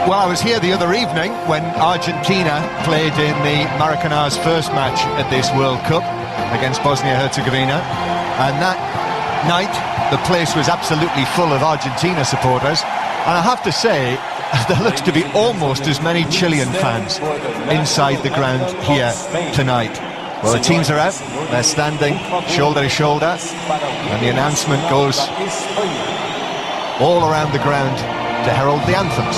Well, I was here the other evening when Argentina played in the Maracanã's first match at this World Cup against Bosnia-Herzegovina, and that night the place was absolutely full of Argentina supporters, and I have to say there looks to be almost as many Chilean fans inside the ground here tonight. Well, the teams are out, they're standing shoulder to shoulder, and the announcement goes all around the ground to herald the anthems.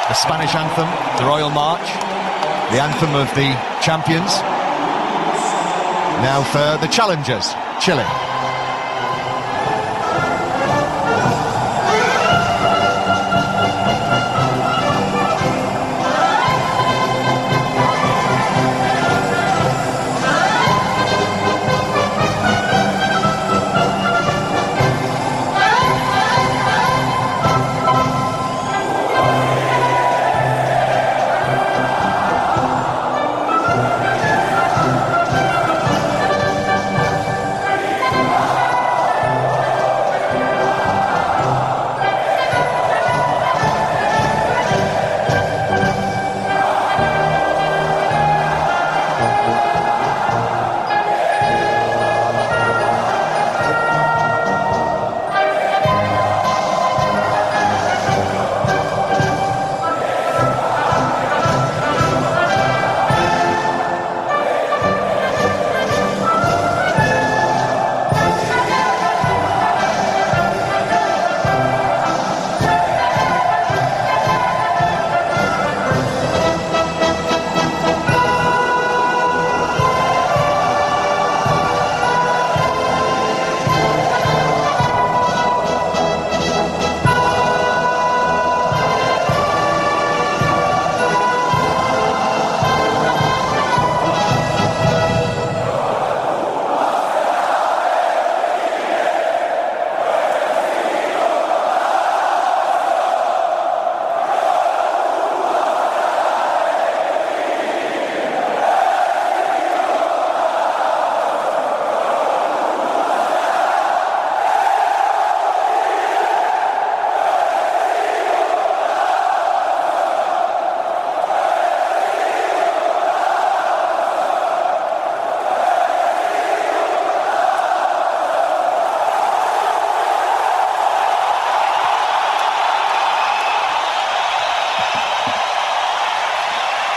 The Spanish anthem, the Royal March, the anthem of the champions. Now for the challengers, Chile.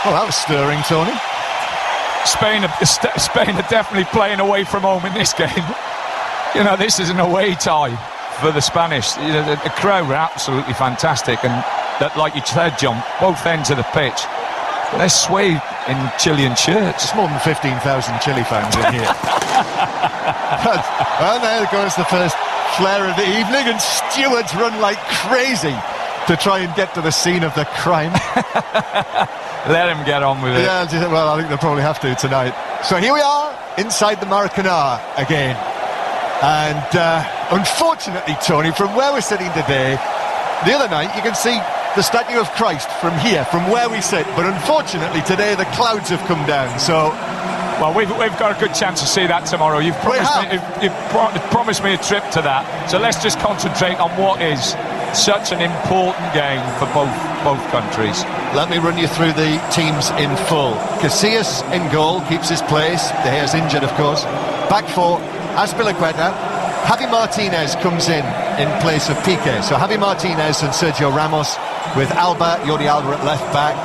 Well, that was stirring, Tony. Spain are definitely playing away from home in this game. You know, this is an away tie for the Spanish. You know, the crowd were absolutely fantastic, and that, like you said, John, both ends of the pitch, they're swayed in Chilean shirts. It's more than 15,000 Chile fans in here. Well, there goes the first flare of the evening, and stewards run like crazy to try and get to the scene of the crime. Let him get on with it. Yeah, well, I think they'll probably have to tonight. So here we are, inside the Maracanã again. And unfortunately, Tony, from where we're sitting today, the other night you can see the statue of Christ from here, from where we sit. But unfortunately, today the clouds have come down, so... Well, we've got a good chance to see that tomorrow. You've promised me a trip to that. So let's just concentrate on what is such an important game for both countries. Let me run you through the teams in full. Casillas in goal, keeps his place. De Gea's injured, of course. Back four, Azpilicueta. Javi Martinez comes in place of Piqué. So Javi Martinez and Sergio Ramos, with Alba, Jordi Alba at left back.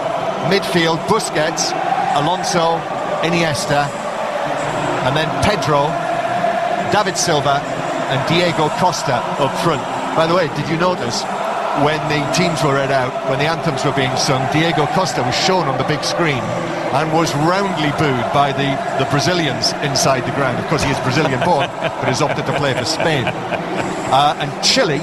Midfield, Busquets, Alonso, Iniesta, and then Pedro, David Silva and Diego Costa up front. By the way, did you notice when the teams were read out, when the anthems were being sung, Diego Costa was shown on the big screen and was roundly booed by the Brazilians inside the ground. Of course, he is Brazilian born, but has opted to play for Spain. And Chile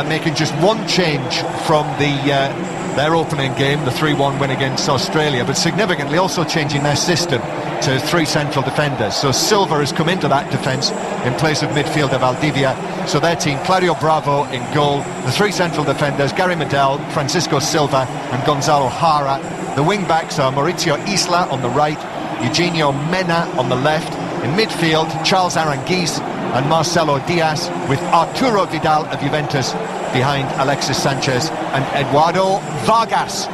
making just one change from their opening game, the 3-1 win against Australia, but significantly also changing their system to 3 central defenders. So Silva has come into that defence in place of midfielder Valdivia. So their team, Claudio Bravo in goal, the 3 central defenders, Gary Medel, Francisco Silva and Gonzalo Jara. The wing-backs are Mauricio Isla on the right, Eugenio Mena on the left. In midfield, Charles Aranguiz and Marcelo Diaz, with Arturo Vidal of Juventus behind Alexis Sanchez and Eduardo Vargas.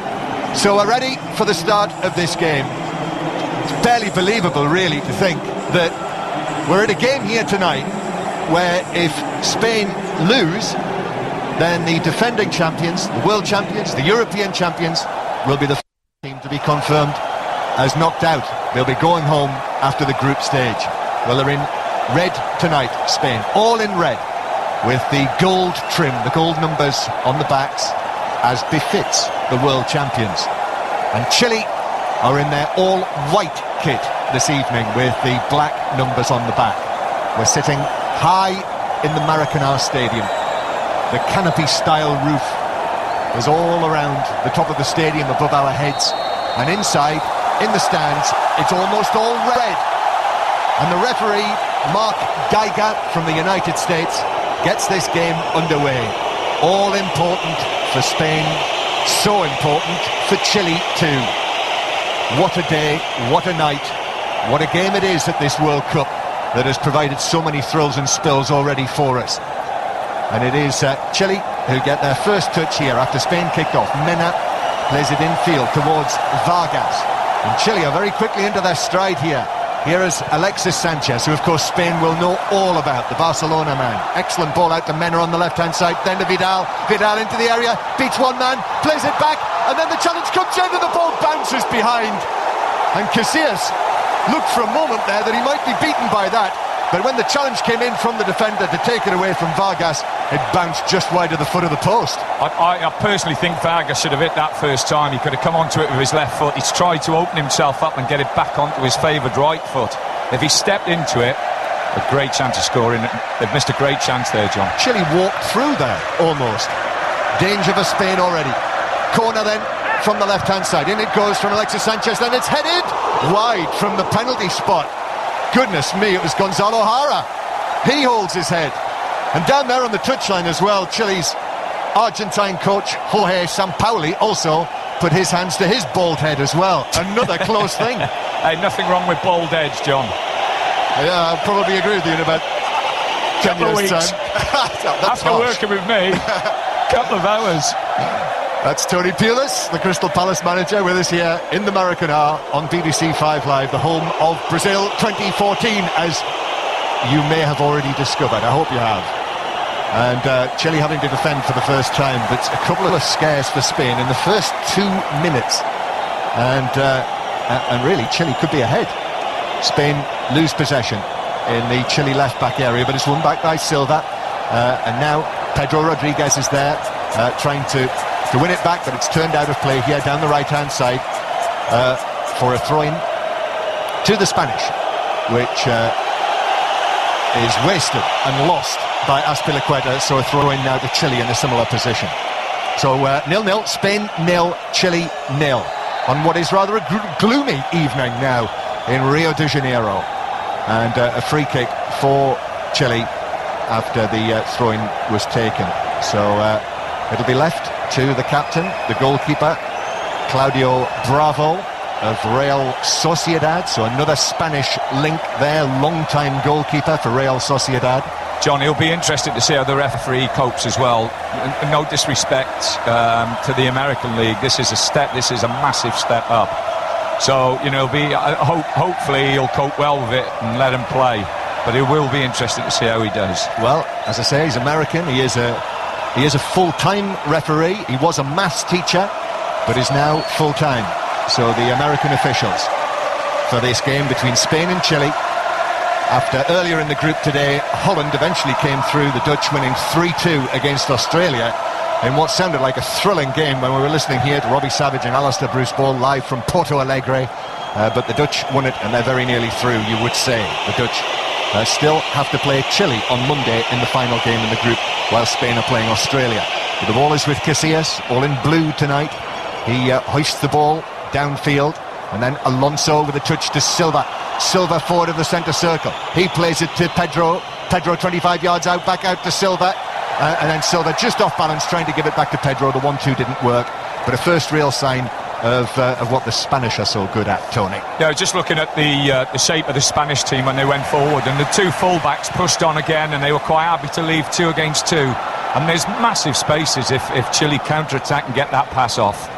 So we're ready for the start of this game. It's barely believable, really, to think that we're at a game here tonight where if Spain lose, then the defending champions, the world champions, the European champions, will be the team to be confirmed as knocked out. They'll be going home after the group stage. Well, they're in red tonight, Spain, all in red, with the gold trim, the gold numbers on the backs, as befits the world champions. And Chile are in their all-white kit this evening with the black numbers on the back. We're sitting high in the Maracanã Stadium. The canopy-style roof is all around the top of the stadium above our heads, and inside, in the stands, it's almost all red. And the referee, Mark Geiger from the United States, gets this game underway. All important for Spain, so important for Chile too. What a day, what a night, what a game it is at this World Cup that has provided so many thrills and spills already for us. And it is Chile who get their first touch here after Spain kicked off. Mena plays it infield towards Vargas. And Chile are very quickly into their stride here. Here is Alexis Sanchez, who of course Spain will know all about, the Barcelona man. Excellent ball out to Mena on the left-hand side, then to Vidal. Vidal into the area, beats one man, plays it back, and then the challenge comes in and the ball bounces behind. And Casillas looked for a moment there that he might be beaten by that, but when the challenge came in from the defender to take it away from Vargas, it bounced just wide of the foot of the post. I personally think Vargas should have hit that first time. He could have come onto it with his left foot. He's tried to open himself up and get it back onto his favoured right foot. If he stepped into it, a great chance of scoring. They've missed a great chance there, John. Chile walked through there, almost. Danger for Spain already. Corner then from the left-hand side. In it goes from Alexis Sanchez, then it's headed wide from the penalty spot. Goodness me, it was Gonzalo Jara. He holds his head. And down there on the touchline as well, Chile's Argentine coach, Jorge Sampaoli, also put his hands to his bald head as well. Another close thing. Hey, nothing wrong with bald heads, John. Yeah, I'll probably agree with you in about 10 years' time. After working with me, couple of hours. That's Tony Pulis, the Crystal Palace manager, with us here in the Maracanã on BBC 5 Live, the home of Brazil 2014, as you may have already discovered. I hope you have. And Chile having to defend for the first time, but a couple of scares for Spain in the first 2 minutes. And really, Chile could be ahead. Spain lose possession in the Chile left-back area, but it's won back by Silva. And now Pedro Rodriguez is there, trying to win it back, but it's turned out of play here down the right-hand side for a throw-in to the Spanish, which is wasted and lost by Azpilicueta, so a throw-in now to Chile in a similar position. So 0-0, Spain 0, Chile 0, on what is rather a gloomy evening now in Rio de Janeiro. And a free kick for Chile after the throw-in was taken. So it'll be left to the captain, the goalkeeper, Claudio Bravo of Real Sociedad. So another Spanish link there, long-time goalkeeper for Real Sociedad. John, he'll be interested to see how the referee copes as well. No disrespect to the American League. This is a massive step up. So, you know, hopefully he'll cope well with it and let him play. But it will be interesting to see how he does. Well, as I say, he's American. He is a full-time referee. He was a maths teacher, but is now full-time. So the American officials for this game between Spain and Chile After earlier in the group today, Holland eventually came through, the Dutch winning 3-2 against Australia in what sounded like a thrilling game when we were listening here to Robbie Savage and Alistair Bruce Ball live from Porto Alegre. But the Dutch won it and they're very nearly through, you would say. The Dutch still have to play Chile on Monday in the final game in the group, while Spain are playing Australia. But the ball is with Casillas, all in blue tonight. He hoists the ball downfield, and then Alonso with a touch to Silva. Silva forward of the centre circle. He plays it to Pedro. Pedro 25 yards out, back out to Silva. And then Silva just off balance, trying to give it back to Pedro. The 1-2 didn't work. But a first real sign of what the Spanish are so good at, Tony. Yeah, just looking at the shape of the Spanish team when they went forward, and the two full-backs pushed on again, and they were quite happy to leave 2 against 2. And there's massive spaces if Chile counter-attack and get that pass off.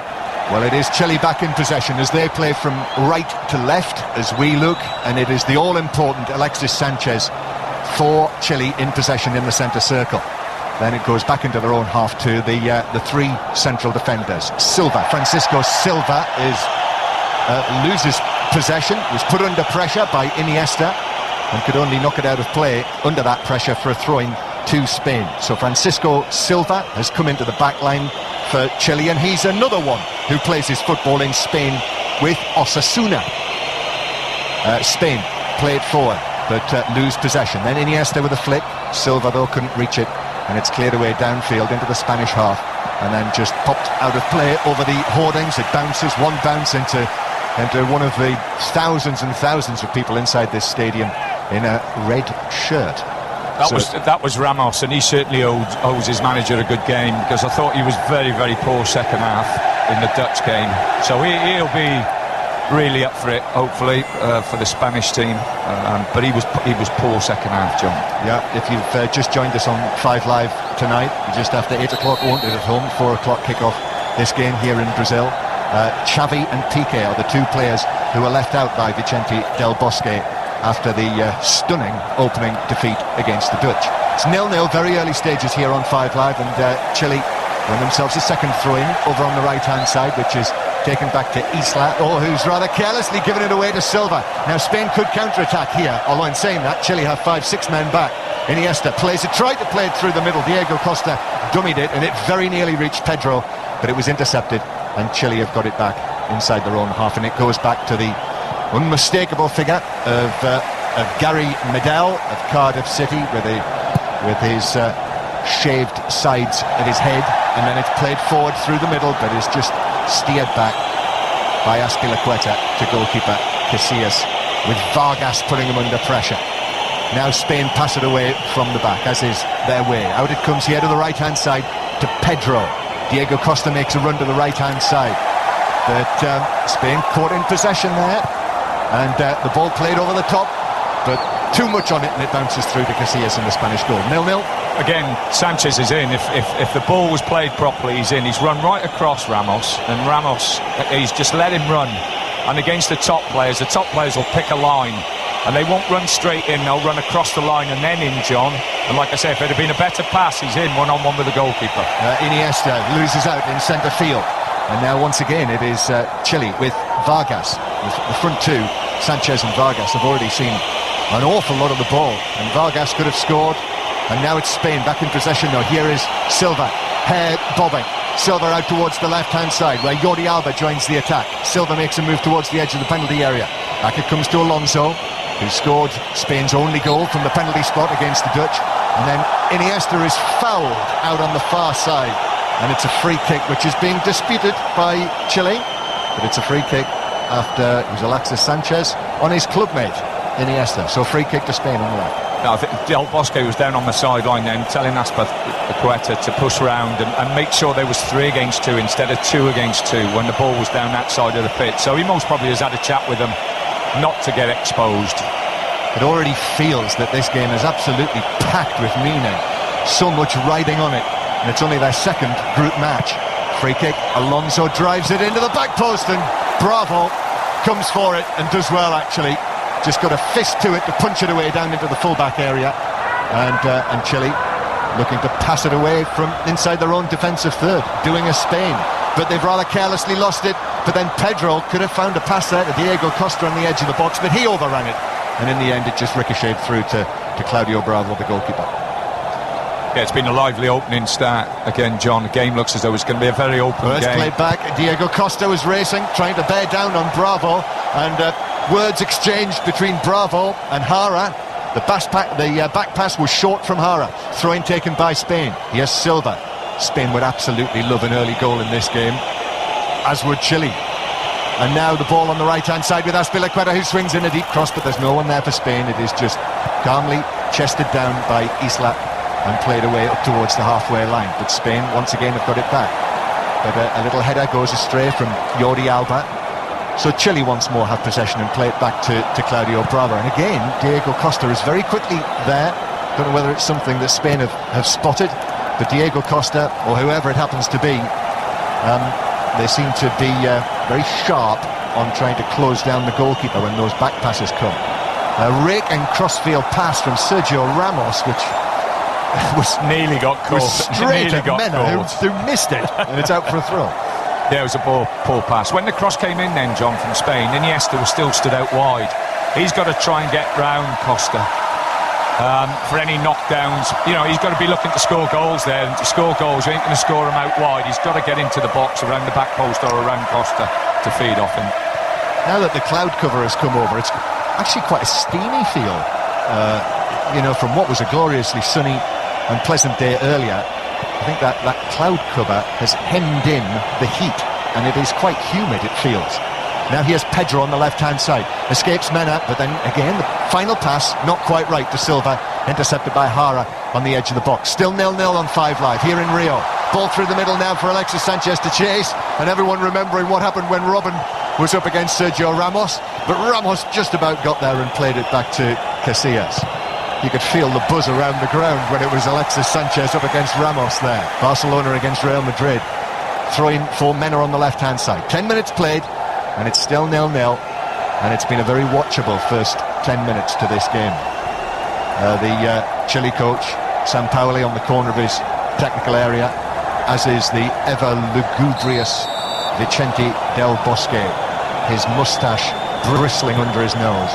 Well, it is Chile back in possession as they play from right to left as we look, and it is the all-important Alexis Sanchez for Chile in possession in the centre circle. Then it goes back into their own half to the 3 central defenders. Silva, Francisco Silva loses possession, was put under pressure by Iniesta and could only knock it out of play under that pressure for a throw-in to Spain. So Francisco Silva has come into the back line for Chile, and he's another one who plays his football in Spain with Osasuna. Spain played forward but lose possession. Then Iniesta with a flick. Silva though couldn't reach it, and it's cleared away downfield into the Spanish half, and then just popped out of play over the hoardings. It bounces, one bounce into one of the thousands and thousands of people inside this stadium in a red shirt. That was Ramos, and he certainly owes his manager a good game, because I thought he was very, very poor second half in the Dutch game. So he'll be really up for it, hopefully, for the Spanish team. But he was poor second half, John. Yeah, if you've just joined us on 5 Live tonight, just after 8 o'clock, won't it, at home, 4 o'clock kick-off this game here in Brazil. Xavi and Piqué are the 2 players who were left out by Vicente Del Bosque after the stunning opening defeat against the Dutch. It's 0-0, very early stages here on 5 Live, and Chile win themselves a second throw-in over on the right-hand side, which is taken back to Isla, who's rather carelessly given it away to Silva. Now Spain could counter-attack here, although in saying that, Chile have 5-6 men back. Iniesta plays it, tried to play it through the middle. Diego Costa dummied it, and it very nearly reached Pedro, but it was intercepted, and Chile have got it back inside their own half, and it goes back to the unmistakable figure of Gary Medel of Cardiff City with his shaved sides of his head, and then it's played forward through the middle, but is just steered back by Azpilicueta to goalkeeper Casillas, with Vargas putting him under pressure. Now Spain pass it away from the back, as is their way. Out it comes here to the right-hand side to Pedro. Diego Costa makes a run to the right-hand side, but Spain caught in possession there. And the ball played over the top, but too much on it, and it bounces through to Casillas in the Spanish goal. 0-0. Again, Sanchez is in. If the ball was played properly, he's in. He's run right across Ramos, and Ramos, he's just let him run. And against the top players will pick a line, and they won't run straight in. They'll run across the line and then in, John. And like I said, if it had been a better pass, he's in one-on-one with the goalkeeper. Iniesta loses out in centre field. And now once again it is Chile with Vargas. The front 2, Sanchez and Vargas, have already seen an awful lot of the ball, and Vargas could have scored. And now it's Spain back in possession now. Here is Silva, head bobbing. Silva out towards the left-hand side where Jordi Alba joins the attack. Silva makes a move towards the edge of the penalty area. Back it comes to Alonso, who scored Spain's only goal from the penalty spot against the Dutch. And then Iniesta is fouled out on the far side, and it's a free kick which is being disputed by Chile, but it's a free kick after it was Alexis Sanchez on his clubmate Iniesta. So free kick to Spain on the left. No, I think Del Bosque was down on the sideline then, telling Azpilicueta to push round and make sure there was 3 against 2 instead of 2 against 2 when the ball was down that side of the pitch. So he most probably has had a chat with them not to get exposed. It already feels that this game is absolutely packed with meaning. So much riding on it, and it's only their second group match. Free kick, Alonso drives it into the back post, and Bravo comes for it and does well, actually. Just got a fist to it to punch it away down into the full-back area, and Chile looking to pass it away from inside their own defensive third, doing a Spain, but they've rather carelessly lost it. But then Pedro could have found a pass there to Diego Costa on the edge of the box, but he overran it, and in the end it just ricocheted through to Claudio Bravo, the goalkeeper. Yeah, it's been a lively opening start again, John. The game looks as though it's going to be a very open First game. played back, Diego Costa was racing, trying to bear down on Bravo, and words exchanged between Bravo and Hara. The back pass was short from Hara. Throw-in taken by Spain. Here's Silva. Spain would absolutely love an early goal in this game, as would Chile. And now the ball on the right-hand side with Azpilicueta, who swings in a deep cross, but there's no one there for Spain. It is just calmly chested down by Isla and played away up towards the halfway line. But Spain, once again, have got it back. But a little header goes astray from Jordi Alba. So Chile once more have possession and play it back to Claudio Bravo. And again, Diego Costa is very quickly there. Don't know whether it's something that Spain have spotted, but Diego Costa, or whoever it happens to be, they seem to be very sharp on trying to close down the goalkeeper when those back passes come. A rake and crossfield pass from Sergio Ramos, which was nearly got caught. Straight at Mena, who missed it, and it's out for a throw. Yeah, it was a poor pass. When the cross came in then, John, from Spain, Iniesta was still stood out wide. He's got to try and get round Costa for any knockdowns. You know, he's got to be looking to score goals there, and to score goals, you ain't going to score them out wide. He's got to get into the box around the back post or around Costa to feed off him. Now that the cloud cover has come over, it's actually quite a steamy feel. You know, from what was a gloriously sunny and pleasant day earlier, I think that cloud cover has hemmed in the heat, and it is quite humid, it feels. Now here's Pedro on the left-hand side. Escapes Mena, but then again, the final pass, not quite right to Silva, intercepted by Hara on the edge of the box. Still 0-0 on 5 Live, here in Rio. Ball through the middle now for Alexis Sanchez to chase, and everyone remembering what happened when Robin was up against Sergio Ramos. But Ramos just about got there and played it back to Casillas. You could feel the buzz around the ground when it was Alexis Sanchez up against Ramos there. Barcelona against Real Madrid. Throwing for Mena on the left-hand side. 10 minutes played, and it's still 0-0. And it's been a very watchable first 10 minutes to this game. The Chile coach, Sampaoli, on the corner of his technical area, as is the ever lugubrious Vicente Del Bosque, his moustache bristling under his nose.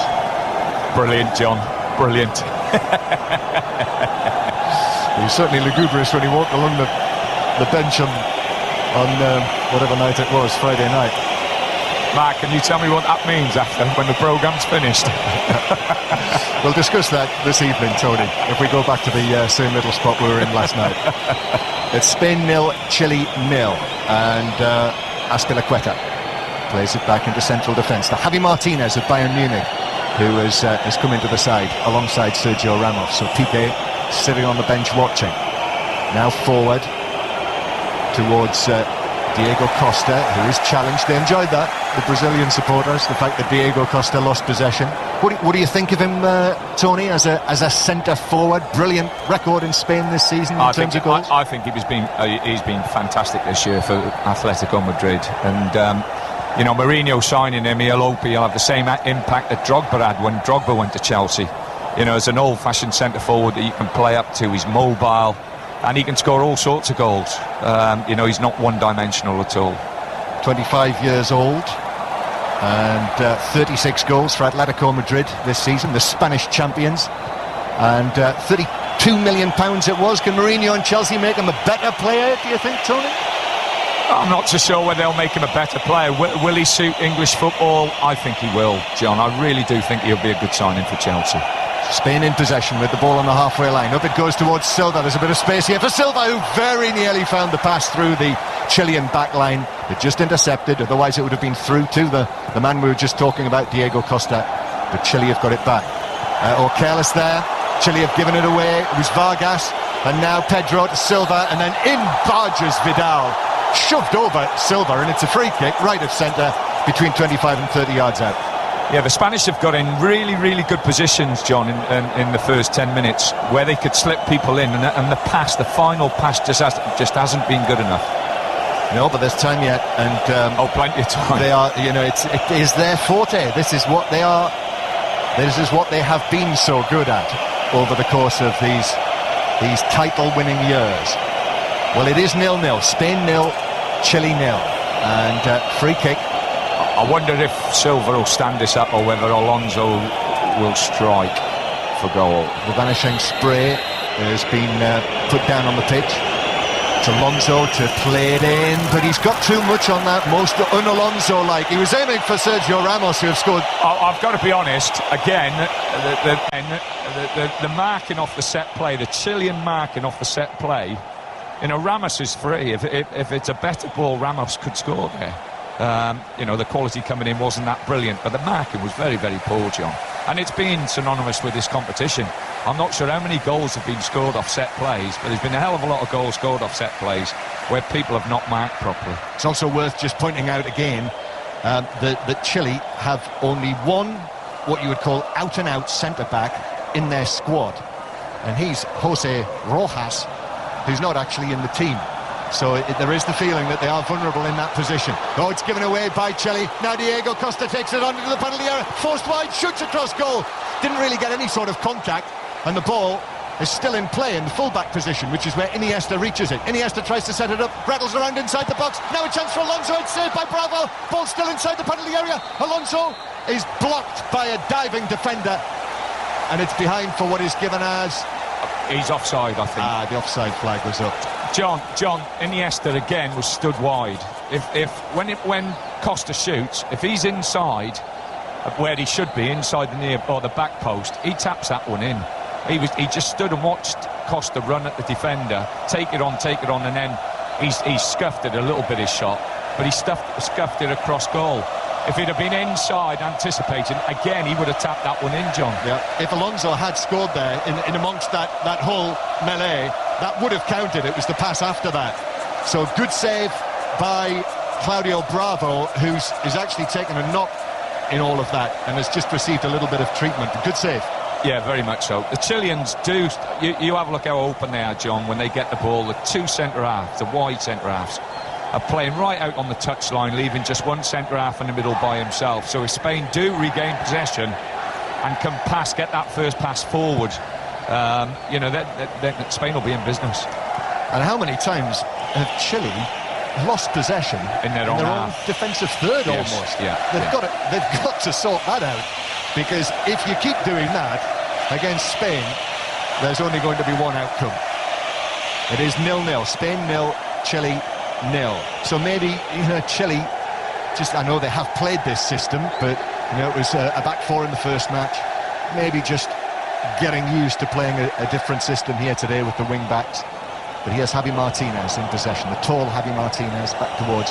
Brilliant, John. Brilliant. He was certainly lugubrious when he walked along the bench on whatever night it was, Friday night. Mark, can you tell me what that means after, when the programme's finished? We'll discuss that this evening, Tony, if we go back to the same little spot we were in last night. It's Spain 0, Chile 0, and Azpilicueta plays it back into central defence. The Javi Martinez of Bayern Munich, who has come into the side alongside Sergio Ramos. So Piqué sitting on the bench watching. Now forward towards Diego Costa, who is challenged. They enjoyed that, the Brazilian supporters, the fact that Diego Costa lost possession. What do you think of him, Tony, as a centre forward? Brilliant record in Spain this season in terms of goals. I think he's been fantastic this year for Atletico Madrid, and you know, Mourinho signing him, he'll have the same impact that Drogba had when Drogba went to Chelsea. You know, as an old-fashioned centre-forward that you can play up to, he's mobile, and he can score all sorts of goals. You know, he's not one-dimensional at all. 25 years old, and 36 goals for Atletico Madrid this season, the Spanish champions, and £32 million it was. Can Mourinho and Chelsea make him a better player, do you think, Tony? I'm not so sure whether they'll make him a better player. Will he suit English football? I think he will, John. I really do think he'll be a good signing for Chelsea. Spain in possession with the ball on the halfway line. Up it goes towards Silva. There's a bit of space here for Silva, who very nearly found the pass through the Chilean back line. It just intercepted, otherwise it would have been through to the man we were just talking about, Diego Costa. But Chile have got it back. Or careless there. Chile have given it away. It was Vargas, and now Pedro to Silva, and then in barges Vidal. Shoved over Silva, and it's a free kick right of centre between 25 and 30 yards out. Yeah, the Spanish have got in really, really good positions, John, in the first 10 minutes, where they could slip people in, and the final pass just hasn't been good enough. No, but there's time yet, and plenty of time. They are, you know, it is their forte. This is what they are. This is what they have been so good at over the course of these title-winning years. Well, it is 0-0. Spain 0, Chile 0, and free kick. I wonder if Silva will stand this up, or whether Alonso will strike for goal. The vanishing spray has been put down on the pitch. It's Alonso to play it in, but he's got too much on that, most un-Alonso-like. He was aiming for Sergio Ramos, who have scored. I've got to be honest, again, the marking off the set play, the Chilean marking off the set play, you know, Ramos is free. If it's a better ball, Ramos could score there. You know, the quality coming in wasn't that brilliant, but the marking was very, very poor, John. And it's been synonymous with this competition. I'm not sure how many goals have been scored off set plays, but there's been a hell of a lot of goals scored off set plays where people have not marked properly. It's also worth just pointing out again that Chile have only one, what you would call out-and-out centre-back in their squad. And he's Jose Rojas, who's not actually in the team. So there is the feeling that they are vulnerable in that position. Oh, it's given away by Chile. Now Diego Costa takes it onto the penalty area. Forced wide, shoots across goal. Didn't really get any sort of contact. And the ball is still in play in the full-back position, which is where Iniesta reaches it. Iniesta tries to set it up, rattles around inside the box. Now a chance for Alonso. It's saved by Bravo. Ball still inside the penalty area. Alonso is blocked by a diving defender. And it's behind for what is given as... He's offside, I think. The offside flag was up. John, Iniesta again was stood wide. When Costa shoots, if he's inside where he should be, inside the near or the back post, he taps that one in. He just stood and watched Costa run at the defender, take it on, and then he scuffed it a little bit, his shot, but he scuffed it across goal. If he'd have been inside, anticipating, again, he would have tapped that one in, John. Yeah. If Alonso had scored there in amongst that whole melee, that would have counted. It was the pass after that. So good save by Claudio Bravo, who is actually taken a knock in all of that and has just received a little bit of treatment. Good save. Yeah, very much so. The Chileans do... You have a look how open they are, John, when they get the ball. The two centre-halves, the wide centre-halves, are playing right out on the touchline, leaving just one centre-half in the middle by himself. So if Spain do regain possession and can get that first pass forward, you know, that Spain will be in business. And how many times have Chile lost possession in their own defensive third? Yes, almost? Yeah, they've got to sort that out, because if you keep doing that against Spain, there's only going to be one outcome. It is 0-0. Spain 0, Chile 0. So maybe, you know, Chile, I know they have played this system, but, you know, it was a back four in the first match. Maybe just getting used to playing a different system here today with the wing-backs. But here's Javi Martinez in possession. The tall Javi Martinez back towards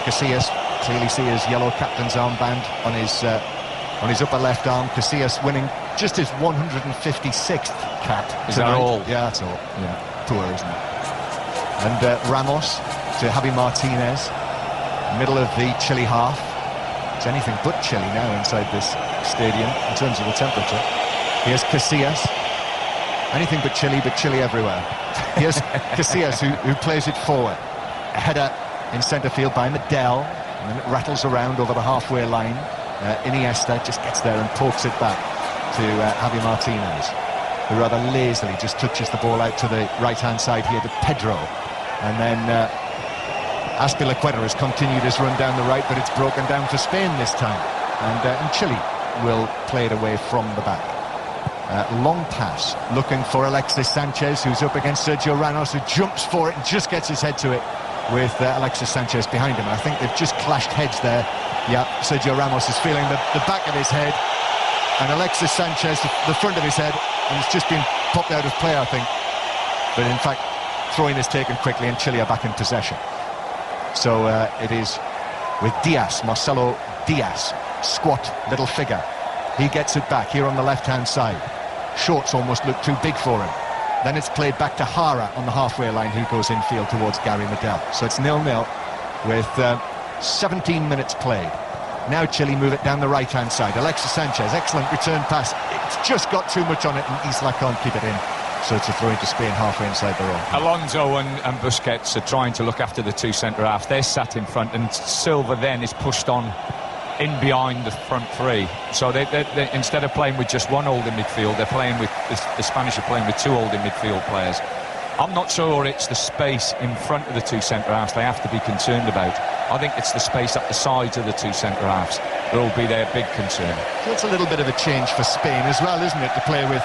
Casillas. Clearly see his yellow captain's armband on his upper left arm. Casillas winning just his 156th cap. Is that all? Yeah, that's all. Yeah, poor, isn't it? And Ramos to Javi Martinez, middle of the Chile half. It's anything but chilly now inside this stadium in terms of the temperature. Here's Casillas. Anything but chilly everywhere. Here's Casillas who plays it forward. A header in centre field by Medel, and then it rattles around over the halfway line. Iniesta just gets there and pokes it back to Javi Martinez, who rather lazily just touches the ball out to the right-hand side here to Pedro. And then Azpilicueta has continued his run down the right, but it's broken down for Spain this time. And Chile will play it away from the back. Long pass, looking for Alexis Sanchez, who's up against Sergio Ramos, who jumps for it and just gets his head to it with Alexis Sanchez behind him. And I think they've just clashed heads there. Yeah, Sergio Ramos is feeling the back of his head, and Alexis Sanchez the front of his head, and it's just been popped out of play, I think. But in fact, throw-in is taken quickly, and Chile are back in possession. So it is with Diaz, Marcelo Diaz, squat little figure. He gets it back here on the left-hand side. Shorts almost look too big for him. Then it's played back to Jara on the halfway line, who goes infield towards Gary Medel. So it's 0-0 with 17 minutes played. Now Chile move it down the right-hand side. Alexis Sanchez, excellent return pass. It's just got too much on it, and Isla can't keep it in. So it's a throw into Spain halfway inside their own. Alonso and Busquets are trying to look after the two centre-halves. They're sat in front, and Silva then is pushed on in behind the front three. So they instead of playing with just one holding midfield, they're playing with the Spanish are playing with two holding midfield players. I'm not sure it's the space in front of the two centre-halves they have to be concerned about. I think it's the space up the sides of the two centre-halves. will be their big concern. So it's a little bit of a change for Spain as well, isn't it, to play with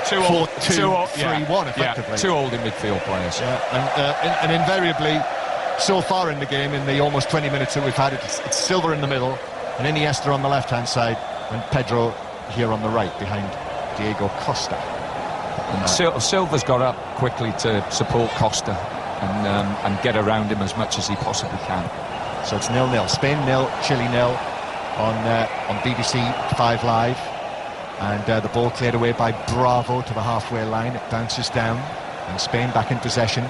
4-2-3-1 effectively. Yeah, two holding midfield players. Yeah, and invariably, so far in the game, in the almost 20 minutes that we've had, it's Silva in the middle, and Iniesta on the left-hand side, and Pedro here on the right, behind Diego Costa. And Silva's got up quickly to support Costa and get around him as much as he possibly can. So it's 0-0. Spain 0, Chile 0 on BBC 5 Live. And the ball cleared away by Bravo to the halfway line. It bounces down, and Spain back in possession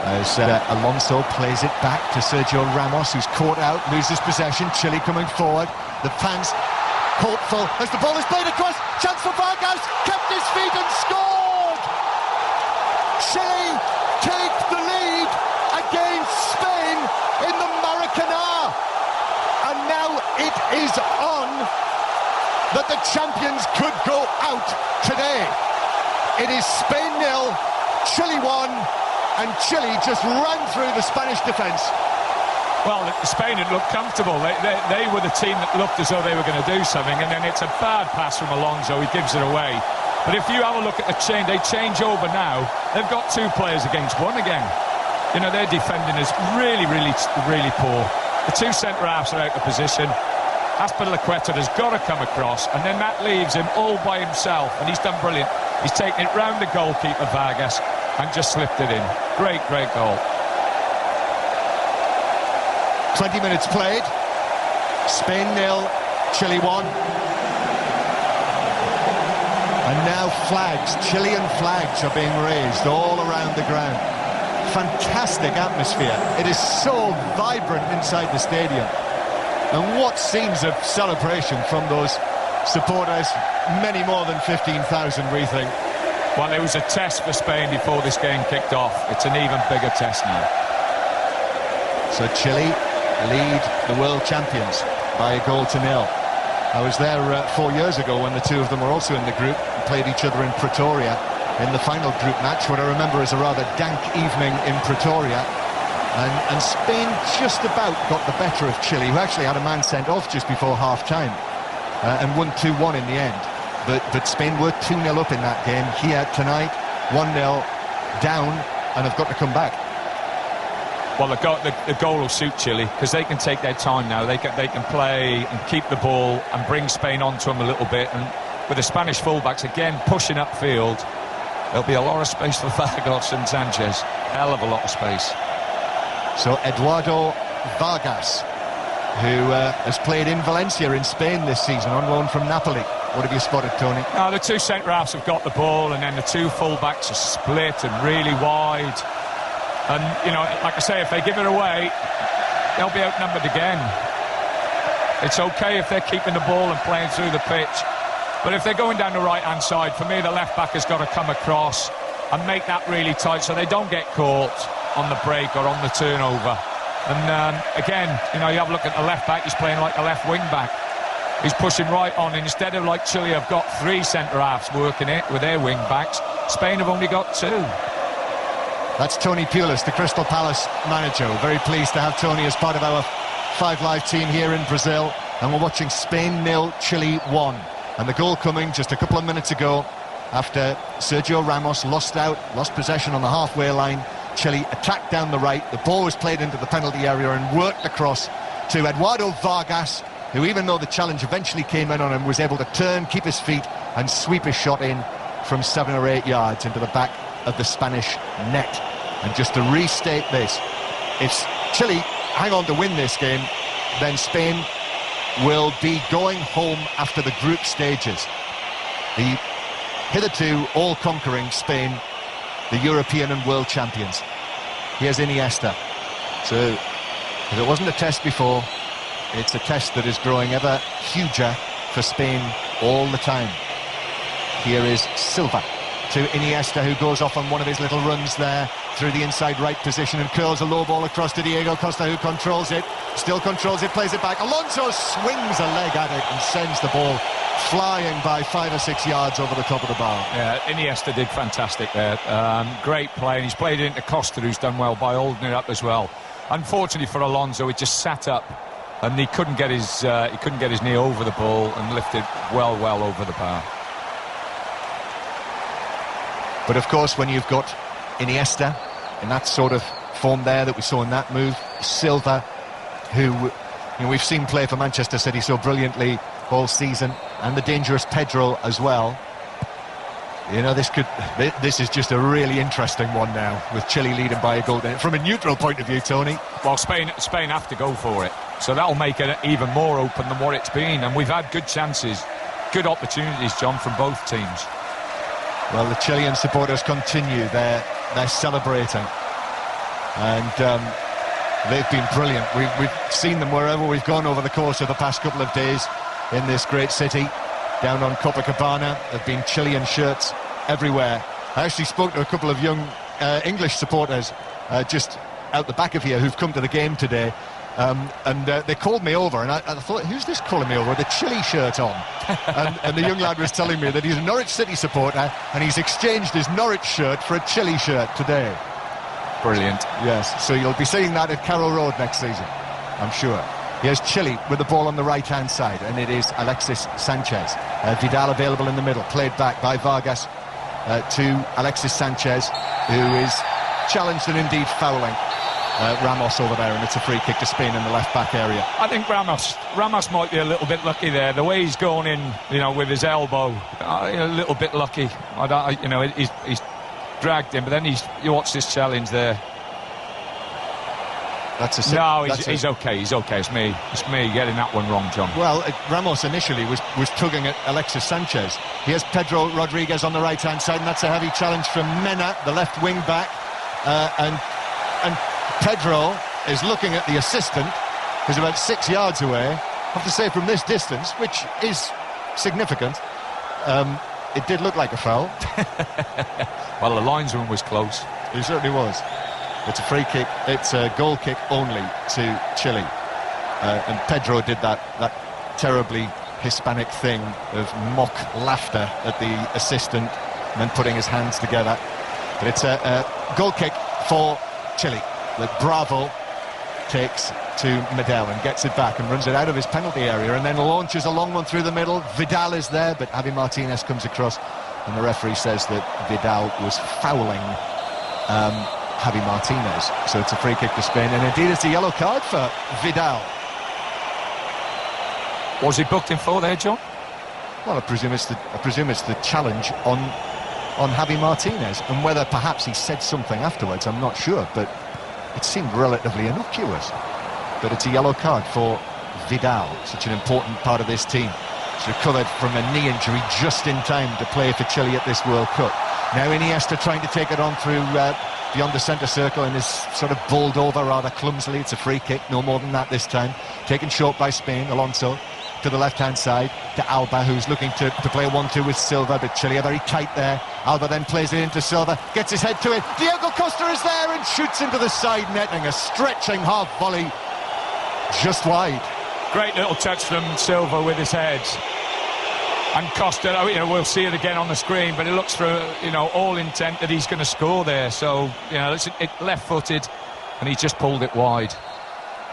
as Alonso plays it back to Sergio Ramos, who's caught out, loses possession. Chile coming forward. The fans hopeful as the ball is played across. Chance for Vargas, kept his feet and scored! Chile take the lead against Spain in the Maracanã. And now it is on that the champions could go out today. It is Spain 0, Chile 1, and Chile just ran through the Spanish defence. Well, Spain had looked comfortable. They were the team that looked as though they were going to do something, and then it's a bad pass from Alonso. He gives it away. But if you have a look at the change, they change over now. They've got two players against one again. You know, their defending is really, really, really poor. The two centre-halves are out of position. Azpilicueta has got to come across, and then that leaves him all by himself, and he's done brilliant. He's taken it round the goalkeeper, Vargas, and just slipped it in. Great, great goal. 20 minutes played. Spain 0, Chile 1. And now flags, Chilean flags are being raised all around the ground. Fantastic atmosphere. It is so vibrant inside the stadium. And what scenes of celebration from those supporters, many more than 15,000 we think. Well, it was a test for Spain before this game kicked off. It's an even bigger test now. So Chile lead the world champions by a goal to 0. I was there 4 years ago when the two of them were also in the group and played each other in Pretoria in the final group match, what I remember is a rather dank evening in Pretoria. And Spain just about got the better of Chile, who actually had a man sent off just before half-time and won 2-1 in the end. But Spain were 2-0 up in that game. Here tonight, 1-0 down, and have got to come back. Well, the goal will suit Chile, because they can take their time now. They can play and keep the ball and bring Spain onto them a little bit. And with the Spanish fullbacks, again, pushing upfield, there'll be a lot of space for Vargas and Sanchez. Hell of a lot of space. So Eduardo Vargas, who has played in Valencia in Spain this season, on loan from Napoli. What have you spotted, Tony? No, the two centre-halves have got the ball, and then the two full-backs are split and really wide. And, you know, like I say, if they give it away, they'll be outnumbered again. It's OK if they're keeping the ball and playing through the pitch. But if they're going down the right-hand side, for me, the left-back has got to come across and make that really tight so they don't get caught on the break or on the turnover. And again, you know, you have a look at the left-back, he's playing like a left wing-back. He's pushing right on, and instead of, like Chile have got three centre-halves working it with their wing-backs, Spain have only got two. That's Tony Pulis, the Crystal Palace manager. We're very pleased to have Tony as part of our Five Live team here in Brazil. And we're watching Spain 0, Chile 1. And the goal coming just a couple of minutes ago after Sergio Ramos lost possession on the halfway line. Chile attacked down the right. The ball was played into the penalty area and worked across to Eduardo Vargas, who, even though the challenge eventually came in on him, was able to turn, keep his feet and sweep his shot in from 7 or 8 yards into the back of the Spanish net. And just to restate this, if Chile hang on to win this game, then Spain will be going home after the group stages. The hitherto all-conquering Spain, the European and world champions. Here's Iniesta. So, if it wasn't a test before, it's a test that is growing ever huger for Spain all the time. Here is Silva to Iniesta, who goes off on one of his little runs there through the inside right position and curls a low ball across to Diego Costa, who controls it, still controls it, plays it back. Alonso swings a leg at it and sends the ball flying by 5 or 6 yards over the top of the bar. Yeah, Iniesta did fantastic there. Great play, and he's played it into Costa, who's done well by holding it up as well. Unfortunately for Alonso, it just sat up and he couldn't get his knee over the ball and lift it well over the bar. But of course, when you've got Iniesta in that sort of form there that we saw in that move, Silva, who we've seen play for Manchester City so brilliantly all season, and the dangerous Pedro as well. This is just a really interesting one now, with Chile leading by a goal. From a neutral point of view, Tony. Well, Spain have to go for it, so that'll make it even more open than what it's been. And we've had good chances, good opportunities, John, from both teams. Well, the Chilean supporters continue. They're celebrating, and they've been brilliant. We've seen them wherever we've gone over the course of the past couple of days in this great city. Down on Copacabana, there have been Chilean shirts everywhere. I actually spoke to a couple of young English supporters just out the back of here who've come to the game today, and they called me over, and I thought, who's this calling me over with a Chile shirt on? and the young lad was telling me that he's a Norwich City supporter, and he's exchanged his Norwich shirt for a Chile shirt today. Brilliant. Yes, so you'll be seeing that at Carrow Road next season, I'm sure. Here's Chile with the ball on the right-hand side, and it is Alexis Sanchez. Vidal available in the middle, played back by Vargas to Alexis Sanchez, who is challenged and indeed fouling Ramos over there, and it's a free kick to Spain in the left-back area. I think Ramos might be a little bit lucky there. The way he's going in, with his elbow, a little bit lucky. He's dragged him, but then you watch this challenge there. He's okay. It's me getting that one wrong, John. Well, Ramos initially was tugging at Alexis Sanchez. Here's Pedro Rodriguez on the right-hand side, and that's a heavy challenge from Mena, the left wing-back. And Pedro is looking at the assistant, who's about 6 yards away. I have to say, from this distance, which is significant, it did look like a foul. Well, the linesman was close. He certainly was. It's a free kick. It's a goal kick only to Chile. And Pedro did that terribly Hispanic thing of mock laughter at the assistant and then putting his hands together. But it's a goal kick for Chile that Bravo takes to Medel and gets it back and runs it out of his penalty area and then launches a long one through the middle. Vidal is there, but Javi Martinez comes across, and the referee says that Vidal was fouling Javi Martinez. So it's a free kick to Spain, and indeed it's a yellow card for Vidal. Was he booked in for there, John? Well, I presume it's the challenge on Javi Martinez, and whether perhaps he said something afterwards, I'm not sure, but it seemed relatively innocuous. But it's a yellow card for Vidal, such an important part of this team. He's recovered from a knee injury just in time to play for Chile at this World Cup. Now Iniesta trying to take it on through beyond the centre circle and is sort of bowled over rather clumsily. It's a free kick, no more than that this time. Taken short by Spain. Alonso to the left-hand side to Alba, who's looking to play a 1-2 with Silva, but Chile are very tight there. Alba then plays it into Silva, gets his head to it. Diego Costa is there and shoots into the side netting. A stretching half volley just wide. Great little touch from Silva with his head. And Costa, we'll see it again on the screen, but it looks for, all intent that he's going to score there. So, it's left-footed, and he just pulled it wide.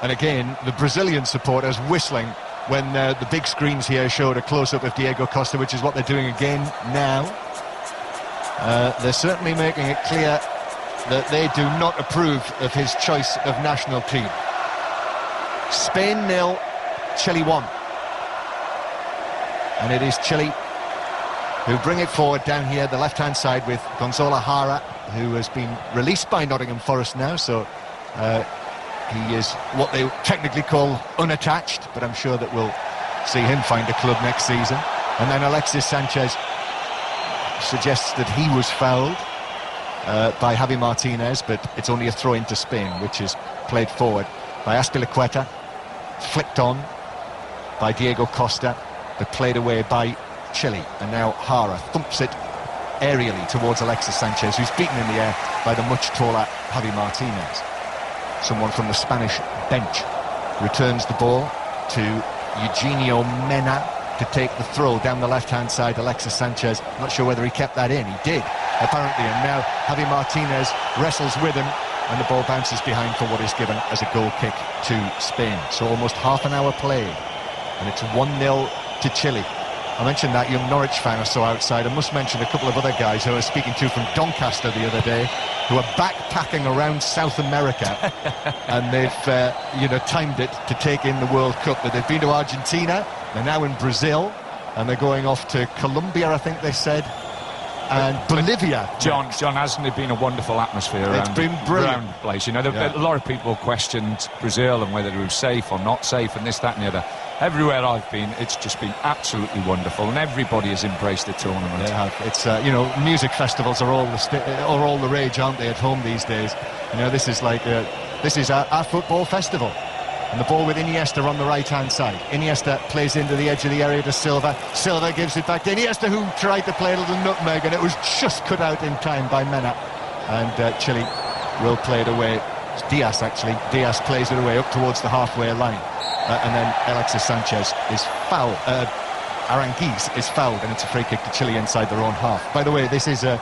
And again, the Brazilian supporters whistling when the big screens here showed a close-up of Diego Costa, which is what they're doing again now. They're certainly making it clear that they do not approve of his choice of national team. Spain 0, Chile 1. And it is Chile who bring it forward down here, the left-hand side, with Gonzalo Jara, who has been released by Nottingham Forest now, so he is what they technically call unattached, but I'm sure that we'll see him find a club next season. And then Alexis Sanchez suggests that he was fouled by Javi Martinez, but it's only a throw into Spain, which is played forward by Azpilicueta, flicked on by Diego Costa, but played away by Chile. And now Jara thumps it aerially towards Alexis Sanchez, who's beaten in the air by the much taller Javi Martinez. Someone from the Spanish bench returns the ball to Eugenio Mena to take the throw down the left-hand side. Alexis Sanchez, not sure whether he kept that in. He did, apparently, and now Javi Martinez wrestles with him and the ball bounces behind for what is given as a goal kick to Spain. So almost half an hour played, and it's 1-0 to Chile. I mentioned that young Norwich fan I saw outside. I must mention a couple of other guys who I was speaking to from Doncaster the other day, who are backpacking around South America, and they've timed it to take in the World Cup. But they've been to Argentina, they're now in Brazil, and they're going off to Colombia, I think they said, and Bolivia. John, hasn't it been a wonderful atmosphere around, been brilliant. around the place? You know, a lot of people questioned Brazil and whether it was safe or not safe, and this, that, and the other. Everywhere I've been, it's just been absolutely wonderful, and everybody has embraced the tournament. They have. It's music festivals are all the rage, aren't they, at home these days? You know, this is like this is our football festival. And the ball with Iniesta on the right-hand side. Iniesta plays into the edge of the area to Silva. Silva gives it back to Iniesta, who tried to play a little nutmeg, and it was just cut out in time by Mena. And Chile will play it away. It's Diaz, actually. Diaz plays it away up towards the halfway line. And then Alexis Sanchez is fouled. Aranguiz is fouled, and it's a free kick to Chile inside their own half. By the way, this is a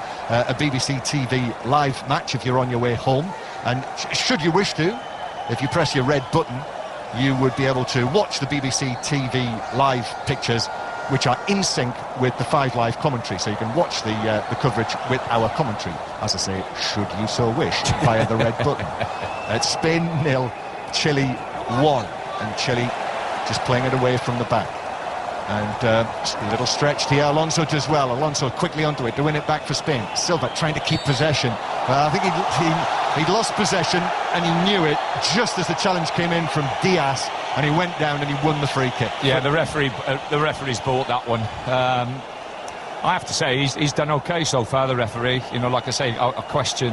BBC TV live match if you're on your way home. And should you wish to, if you press your red button, you would be able to watch the BBC TV live pictures, which are in sync with the 5 Live commentary. So you can watch the coverage with our commentary, as I say, should you so wish, via the red button. It's Spain 0, Chile 1. And Chile just playing it away from the back. And just a little stretched here. Alonso does well. Alonso quickly onto it to win it back for Spain. Silva trying to keep possession. I think he'd lost possession, and he knew it just as the challenge came in from Diaz, and he went down and he won the free kick. Yeah, the referee's bought that one. I have to say he's done okay so far, the referee. You know, like I say, I question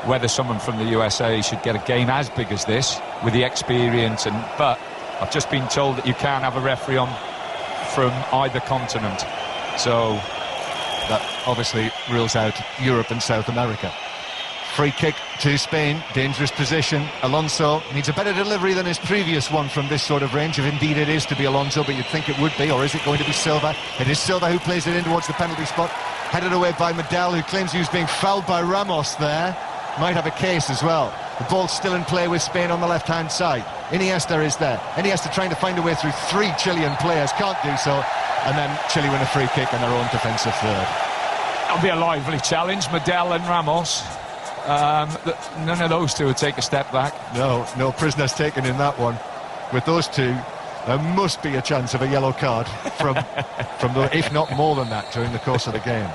whether someone from the USA should get a game as big as this with the experience, but I've just been told that you can't have a referee on from either continent, so that obviously rules out Europe and South America. Free kick to Spain, dangerous position. Alonso needs a better delivery than his previous one from this sort of range, if indeed it is to be Alonso, but you'd think it would be. Or is it going to be Silva? It is Silva who plays it in towards the penalty spot, headed away by Medel, who claims he was being fouled by Ramos there. Might have a case as well. The ball's still in play with Spain on the left-hand side. Iniesta is there. Iniesta trying to find a way through 3 Chilean players, can't do so. And then Chile win a free kick on their own defensive third. That'll be a lively challenge, Medel and Ramos. None of those two would take a step back. No prisoners taken in that one. With those two, there must be a chance of a yellow card from if not more than that, during the course of the game.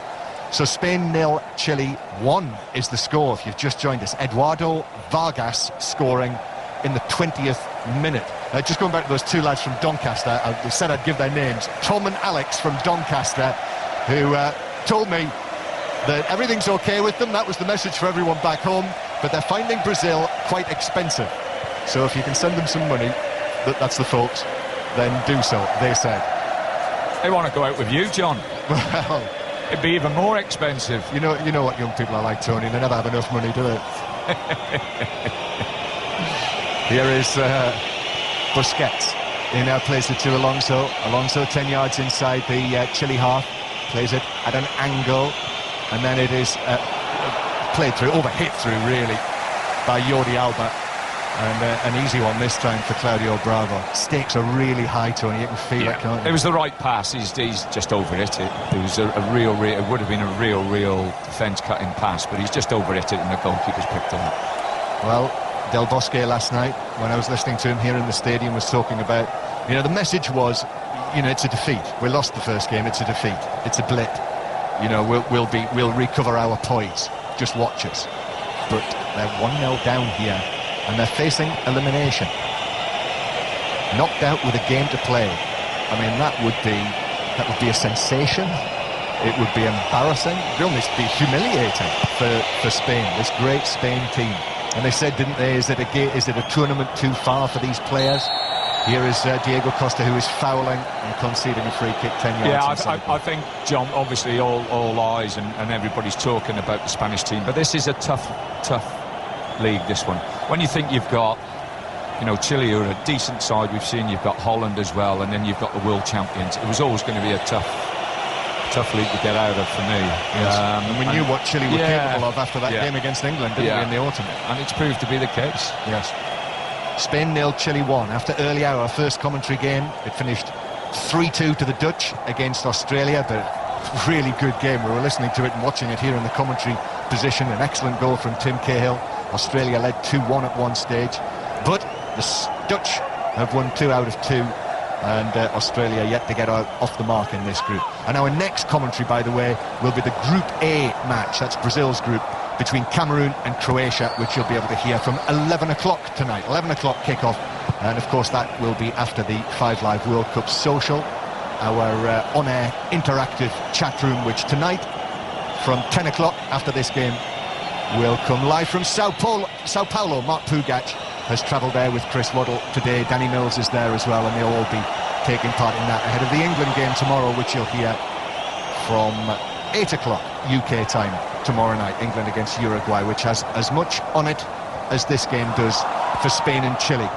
So Spain 0, Chile 1 is the score if you've just joined us. Eduardo Vargas scoring in the 20th minute. Just going back to those 2 lads from Doncaster, I said I'd give their names. Tom and Alex from Doncaster, who told me that everything's okay with them. That was the message for everyone back home, but they're finding Brazil quite expensive. So if you can send them some money, that's the folks, then do so, they said. They want to go out with you, John. Well, it'd be even more expensive. You know what young people are like, Tony. They never have enough money, do they? Here is Busquets. He now plays it to Alonso. Alonso 10 yards inside the Chile half. Plays it at an angle. And then it is played through, hit through, really, by Jordi Alba. And an easy one this time for Claudio Bravo. Stakes are really high, Tony. You can feel it, can't you? It was the right pass. He's just overhit it. It was it would have been a real defence-cutting pass, but he's just overhit it, and the goalkeeper's picked it up. Well, Del Bosque last night, when I was listening to him here in the stadium, was talking about, the message was, it's a defeat. We lost the first game. It's a defeat. It's a blip. We'll recover our poise. Just watch us. But they're 1-0 down here, and they're facing elimination. Knocked out with a game to play. I mean, that would be a sensation. It would be embarrassing. It would almost be humiliating for Spain, this great Spain team. And they said, didn't they, is it a tournament too far for these players? Here is Diego Costa, who is fouling and conceding a free kick 10 yards. Yeah, I think, John, obviously all eyes and everybody's talking about the Spanish team, but this is a tough league, this one. When you think you've got, Chile are a decent side, we've seen you've got Holland as well, and then you've got the world champions. It was always going to be a tough tough league to get out of for me. Yes. And we knew what Chile were capable of after that game against England, didn't we, in the autumn? And it's proved to be the case. Yes. Spain 0, Chile 1. After early hour, first commentary game, it finished 3-2 to the Dutch against Australia, but really good game. We were listening to it and watching it here in the commentary position. An excellent goal from Tim Cahill. Australia led 2-1 at one stage, but the Dutch have won 2 out of 2, and Australia yet to get off the mark in this group. And our next commentary, by the way, will be the Group A match. That's Brazil's group, between Cameroon and Croatia, which you'll be able to hear from 11 o'clock tonight. 11 o'clock kickoff, and of course that will be after the 5 Live World Cup social, our on-air interactive chat room, which tonight from 10 o'clock after this game will come live from Sao Paulo. Mark Pugac has travelled there with Chris Waddle today. Danny Mills is there as well, and they'll all be taking part in that ahead of the England game tomorrow, which you'll hear from 8 o'clock UK time tomorrow night. England against Uruguay, which has as much on it as this game does for Spain and Chile.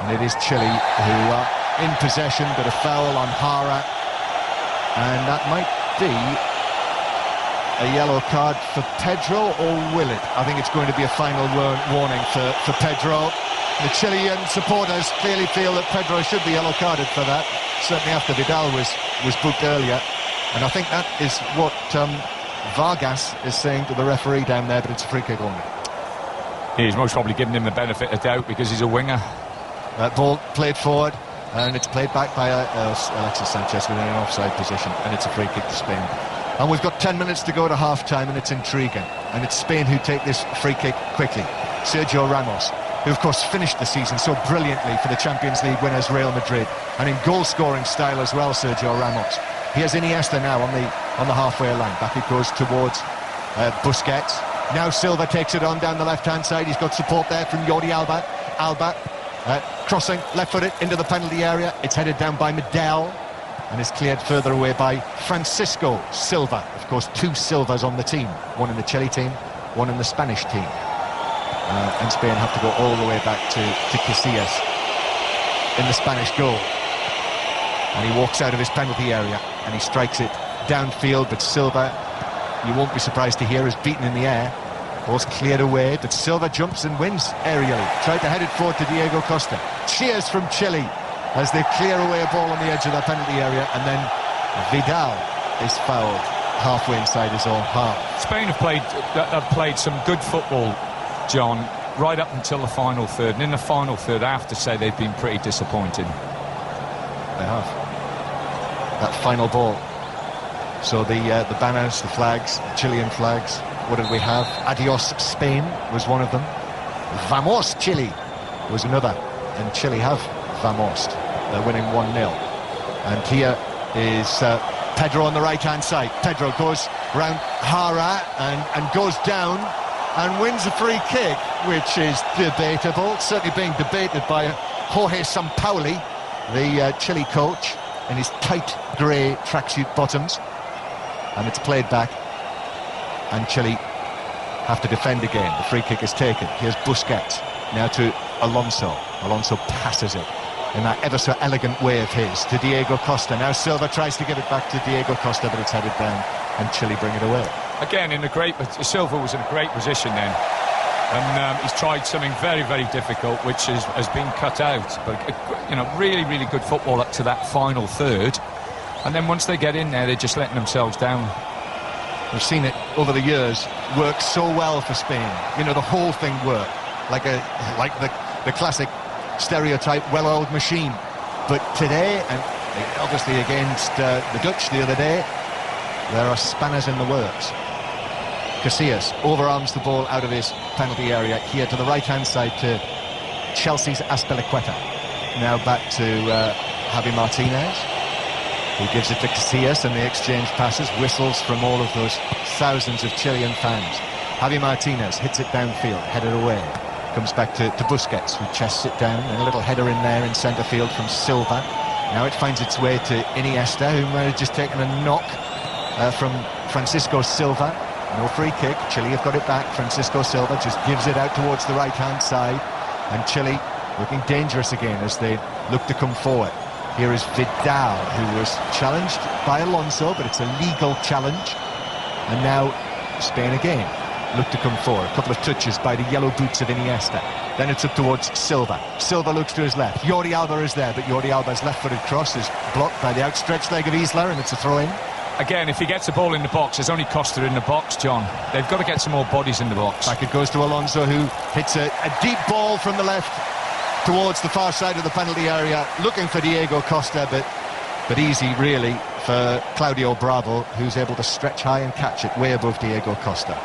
And it is Chile who are in possession, but a foul on Jara, and that might be a yellow card for Pedro, or will it? I think it's going to be a final warning for Pedro. The Chilean supporters clearly feel that Pedro should be yellow carded for that, certainly after Vidal was booked earlier. And I think that is what Vargas is saying to the referee down there, but it's a free kick only. He's most probably giving him the benefit of doubt because he's a winger. That ball played forward, and it's played back by Alexis Sanchez within an offside position, and it's a free kick to Spain. And we've got 10 minutes to go to half-time, and it's intriguing. And it's Spain who take this free kick quickly. Sergio Ramos, who of course finished the season so brilliantly for the Champions League winners Real Madrid, and in goal-scoring style as well, Sergio Ramos. Here's Iniesta now on the halfway line. Back it goes towards Busquets. Now Silva takes it on down the left-hand side. He's got support there from Jordi Alba. Crossing, left-footed into the penalty area. It's headed down by Medel, and is cleared further away by Francisco Silva. Of course, 2 Silvas on the team. One in the Chile team, one in the Spanish team. And Spain have to go all the way back to Casillas in the Spanish goal. And he walks out of his penalty area, and he strikes it downfield, but Silva, you won't be surprised to hear, is beaten in the air. Ball's cleared away, but Silva jumps and wins aerially. Tried to head it forward to Diego Costa. Cheers from Chile as they clear away a ball on the edge of that penalty area, and then Vidal is fouled halfway inside his own half. Spain have played some good football, John, right up until the final third, and in the final third I have to say they've been pretty disappointing. They have. That final ball. So the banners, the flags, the Chilean flags, what did we have? Adios Spain was one of them. Vamos Chile was another, and Chile have Vamos. They're winning 1-0. And here is Pedro on the right-hand side. Pedro goes round Jara and goes down and wins a free kick, which is debatable. Certainly being debated by Jorge Sampaoli, the Chile coach, in his tight grey tracksuit bottoms. And it's played back, and Chile have to defend again. The free kick is taken. Here's Busquets, now to Alonso. Alonso passes it in that ever so elegant way of his to Diego Costa. Now Silva tries to give it back to Diego Costa, but it's headed down, and Chile bring it away. Again, Silva was in a great position then, and he's tried something very, very difficult, which has been cut out. But really, really good football up to that final third, and then once they get in there, they're just letting themselves down. We've seen it over the years work so well for Spain. The whole thing worked like the classic stereotype well-oiled machine. But today, and obviously against the Dutch the other day, there are spanners in the works. Casillas overarms the ball out of his penalty area here to the right-hand side to Chelsea's Azpilicueta. Now back to Javi Martinez, who gives it to Casillas, and the exchange passes, whistles from all of those thousands of Chilean fans. Javi Martinez hits it downfield, headed away. Comes back to Busquets, who chests it down, and a little header in there in centre field from Silva. Now it finds its way to Iniesta, who might have just taken a knock from Francisco Silva. No free kick. Chile have got it back. Francisco Silva just gives it out towards the right-hand side, and Chile looking dangerous again as they look to come forward. Here is Vidal, who was challenged by Alonso, but it's a legal challenge. And now Spain again look to come forward. A couple of touches by the yellow boots of Iniesta. Then it's up towards Silva. Silva looks to his left. Jordi Alba is there, but Jordi Alba's left-footed cross is blocked by the outstretched leg of Isla, and it's a throw-in. Again, if he gets the ball in the box, there's only Costa in the box, John. They've got to get some more bodies in the box. Back it goes to Alonso, who hits a deep ball from the left towards the far side of the penalty area, looking for Diego Costa, but easy, really, for Claudio Bravo, who's able to stretch high and catch it way above Diego Costa.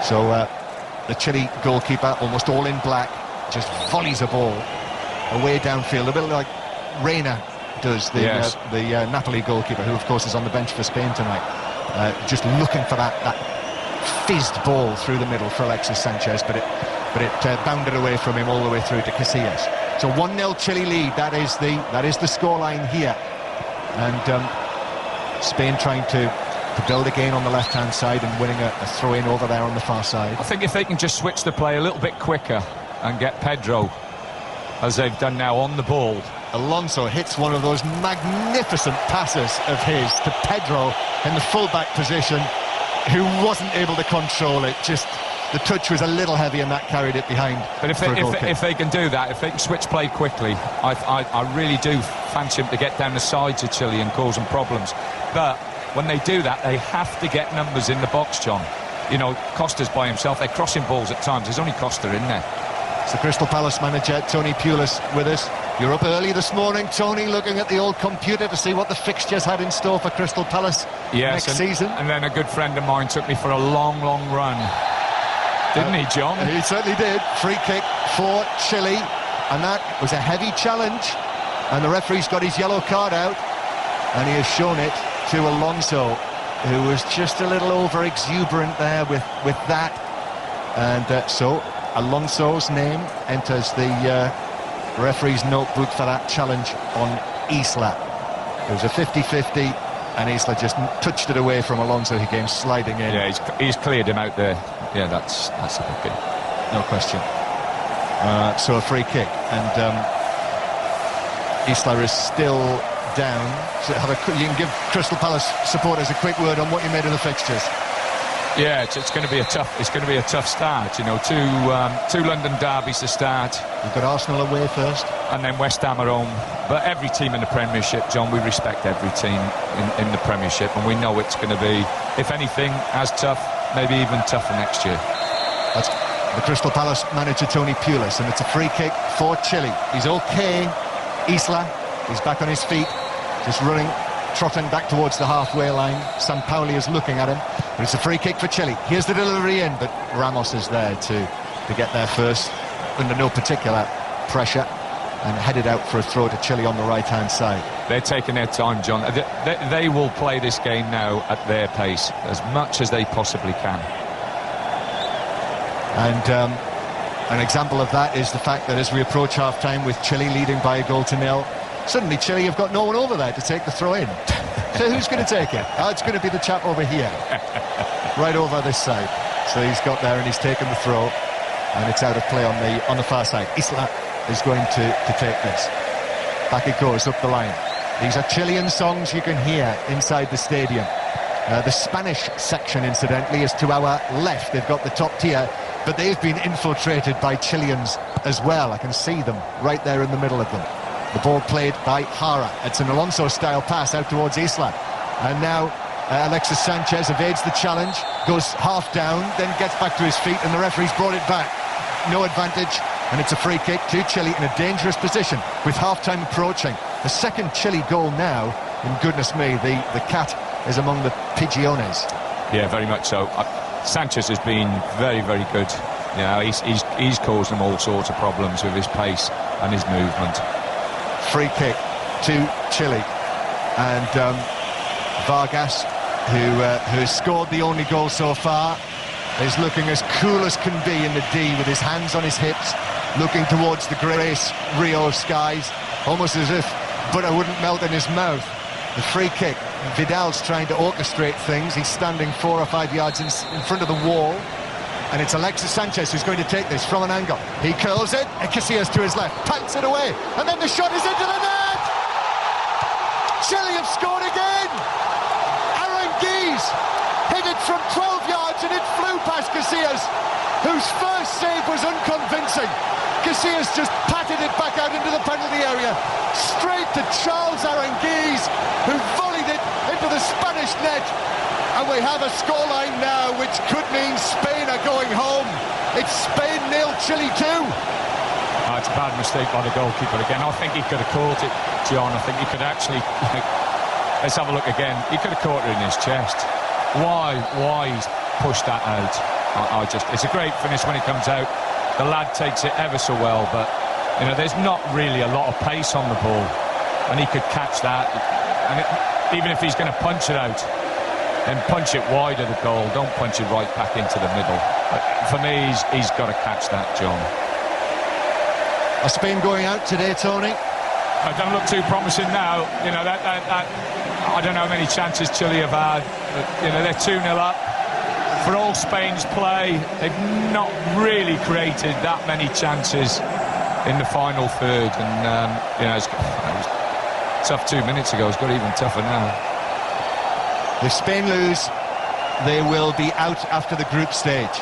So the Chile goalkeeper, almost all in black, just volleys a ball away downfield, a bit like Reina does, the Napoli goalkeeper, who of course is on the bench for Spain tonight. Just looking for that fizzed ball through the middle for Alexis Sanchez, but it bounded away from him all the way through to Casillas. So 1-0 Chile lead. That is the scoreline here, and Spain trying to build again on the left-hand side and winning a throw-in over there on the far side. I think if they can just switch the play a little bit quicker and get Pedro, as they've done now, on the ball. Alonso hits one of those magnificent passes of his to Pedro in the full-back position, who wasn't able to control it. Just the touch was a little heavy, and that carried it behind. But if they can do that, if they can switch play quickly, I really do fancy him to get down the sides of Chile and cause them problems. But when they do that, they have to get numbers in the box, John. You know, Costa's by himself. They're crossing balls at times. There's only Costa in there. It's the Crystal Palace manager, Tony Pulis, with us. You're up early this morning, Tony, looking at the old computer to see what the fixtures had in store for Crystal Palace next season. And then a good friend of mine took me for a long, long run. Didn't he, John? He certainly did. Free kick for Chile, and that was a heavy challenge. And the referee's got his yellow card out, and he has shown it to Alonso, who was just a little over-exuberant there with that. And so Alonso's name enters the referee's notebook for that challenge on Isla. It was a 50-50, and Isla just touched it away from Alonso, who came sliding in. Yeah, he's cleared him out there. Yeah, that's a good game. No question. So a free kick, and Isla is still down. So you can give Crystal Palace supporters a quick word on what you made of the fixtures. Yeah, it's going to be a tough start. You know, two London derbies to start. We've got Arsenal away first, and then West Ham at home. But every team in the Premiership, John, we respect every team in the Premiership, and we know it's going to be, if anything, as tough, maybe even tougher next year. That's the Crystal Palace manager, Tony Pulis, and it's a free kick for Chile. He's okay, Isla. He's back on his feet, just trotting back towards the halfway line. Sampaoli is looking at him, but it's a free kick for Chile. Here's the delivery in, but Ramos is there to get there first, under no particular pressure, and headed out for a throw to Chile on the right-hand side. They're taking their time, John. They will play this game now at their pace, as much as they possibly can. And an example of that is the fact that as we approach half-time with Chile leading by 1-0, suddenly Chile have got no one over there to take the throw-in. So who's going to take it? Oh, it's going to be the chap over here, right over this side. So he's got there and he's taken the throw, and it's out of play on the far side. Isla is going to take this. Back it goes up the line. These are Chilean songs you can hear inside the stadium. The Spanish section, incidentally, is to our left. They've got the top tier, but they've been infiltrated by Chileans as well. I can see them right there in the middle of them. The ball played by Jara. It's an Alonso-style pass out towards Isla. And now Alexis Sanchez evades the challenge, goes half down, then gets back to his feet, and the referee's brought it back. No advantage, and it's a free kick to Chile in a dangerous position with half-time approaching. The second Chile goal now, and goodness me, the cat is among the pigeones. Yeah, very much so. Sanchez has been very, very good. You know, he's caused them all sorts of problems with his pace and his movement. Free kick to Chile, and Vargas, who has scored the only goal so far, is looking as cool as can be in the D, with his hands on his hips, looking towards the grey Rio skies, almost as if butter wouldn't melt in his mouth. The free kick, Vidal's trying to orchestrate things. He's standing 4 or 5 yards in front of the wall, And it's Alexis Sanchez who's going to take this from an angle. He curls it, and Casillas to his left, pants it away, and then the shot is into the net! Chile have scored again! Aranguiz hit it from 12 yards and it flew past Casillas, whose first save was unconvincing. Casillas just patted it back out into the penalty area, straight to Charles Aranguiz, who volleyed it into the Spanish net. And we have a scoreline now which could mean Spain are going home. It's Spain 0, Chile 2. Oh, it's a bad mistake by the goalkeeper again. I think he could have caught it, John. I think he could actually... Let's have a look again. He could have caught it in his chest. Why he's pushed that out? It's a great finish when it comes out. The lad takes it ever so well, but, you know, there's not really a lot of pace on the ball. And he could catch that. And even if he's going to punch it out, then punch it wide of the goal. Don't punch it right back into the middle. But for me, he's got to catch that, John. Are Spain going out today, Tony? I don't look too promising now. You know, that I don't know how many chances Chile have had. But, you know, they're 2-0 up. For all Spain's play, they've not really created that many chances in the final third. And, you know, it was tough 2 minutes ago. It's got even tougher now. If Spain lose, they will be out after the group stage.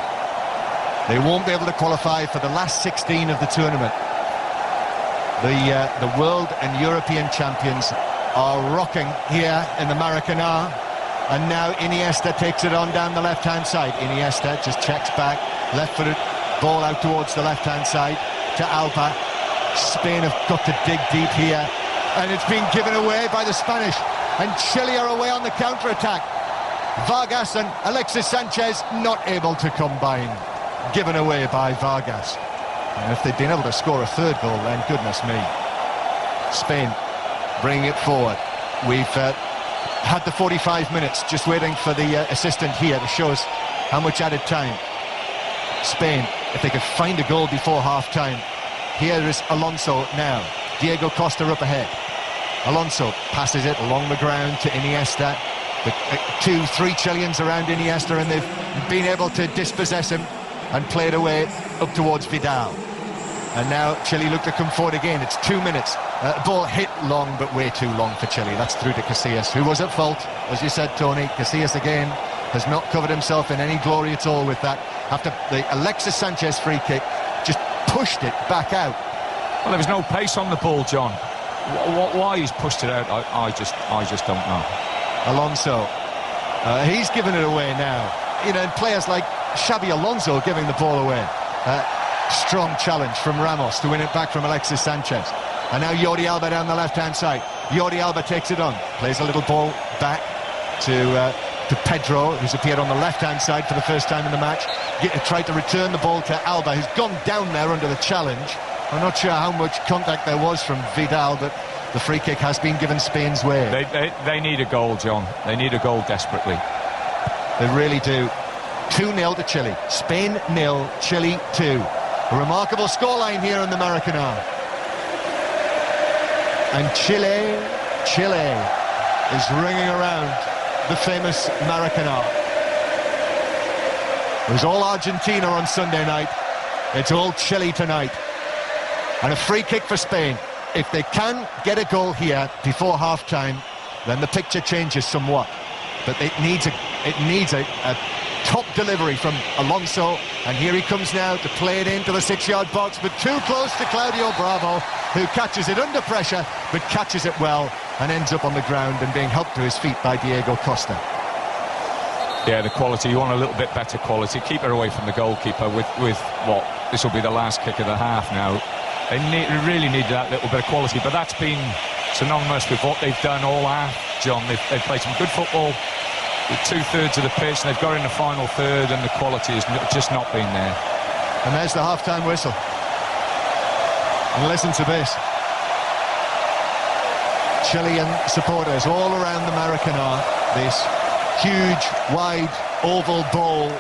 They won't be able to qualify for the last 16 of the tournament. The world and European champions are rocking here in the Maracanã. And now Iniesta takes it on down the left-hand side. Iniesta just checks back, left-footed, ball out towards the left-hand side to Alba. Spain have got to dig deep here. And it's been given away by the Spanish. And Chile are away on the counter-attack. Vargas and Alexis Sanchez not able to combine. Given away by Vargas. And if they'd been able to score a third goal, then goodness me. Spain bringing it forward. We've had the 45 minutes, just waiting for the assistant here to show us how much added time. Spain, if they could find a goal before half-time. Here is Alonso now. Diego Costa up ahead. Alonso passes it along the ground to Iniesta. The 2-3 Chileans around Iniesta, and they've been able to dispossess him and play it away up towards Vidal. And now Chile look to come forward again. It's 2 minutes. Ball hit long, but way too long for Chile. That's through to Casillas, who was at fault, as you said, Tony. Casillas again has not covered himself in any glory at all with that. After the Alexis Sanchez free kick, just pushed it back out. Well, there was no pace on the ball, John. Why he's pushed it out, I just don't know. Alonso, he's given it away now. You know, and players like Xabi Alonso giving the ball away. Strong challenge from Ramos to win it back from Alexis Sanchez. And now Jordi Alba down the left-hand side. Jordi Alba takes it on, plays a little ball back to Pedro, who's appeared on the left-hand side for the first time in the match. Tried to return the ball to Alba, who's gone down there under the challenge. I'm not sure how much contact there was from Vidal, but the free kick has been given Spain's way. They need a goal, John. They need a goal desperately. They really do. 2-0 to Chile. Spain 0, Chile 2. A remarkable scoreline here in the Maracanã. And Chile is ringing around the famous Maracanã. It was all Argentina on Sunday night. It's all Chile tonight. And a free kick for Spain. If they can get a goal here before half-time, then the picture changes somewhat. But it needs a top delivery from Alonso, and here he comes now to play it into the 6-yard box, but too close to Claudio Bravo, who catches it under pressure, but catches it well and ends up on the ground and being helped to his feet by Diego Costa. Yeah, the quality, you want a little bit better quality. Keep it away from the goalkeeper with what, this will be the last kick of the half now. They really need that little bit of quality, but that's been synonymous with what they've done all half, John. They've played some good football with 2/3 of the pitch, and they've got in the final third, and the quality has just not been there. And there's the half-time whistle. And listen to this. Chilean supporters all around the Maracanã, this huge, wide, oval bowl,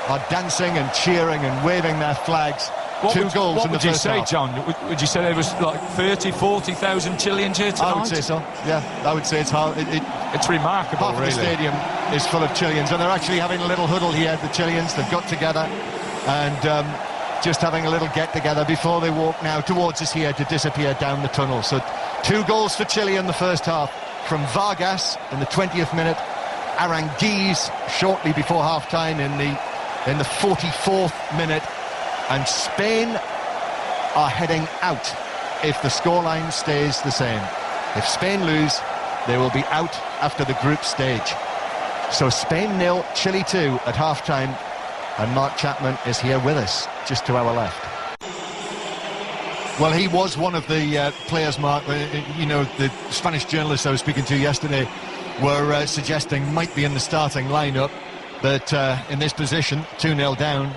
are dancing and cheering and waving their flags. Two goals in the first half. What would you say, John? Would you say there was like 30, 40,000 Chileans here tonight? I would say so, yeah. I would say it's hard. It's remarkable, half really. Half the stadium is full of Chileans, and they're actually having a little huddle here, the Chileans. They've got together. and just having a little get-together before they walk now towards us here to disappear down the tunnel. So 2 goals for Chile in the first half from Vargas in the 20th minute, Aranguiz shortly before half-time in the 44th minute, and Spain are heading out if the scoreline stays the same. If Spain lose, they will be out after the group stage. So Spain 0, Chile 2 at half-time, and Mark Chapman is here with us, just to our left. Well, he was one of the players, Mark, you know, the Spanish journalists I was speaking to yesterday were suggesting might be in the starting lineup, but in this position, 2-0 down,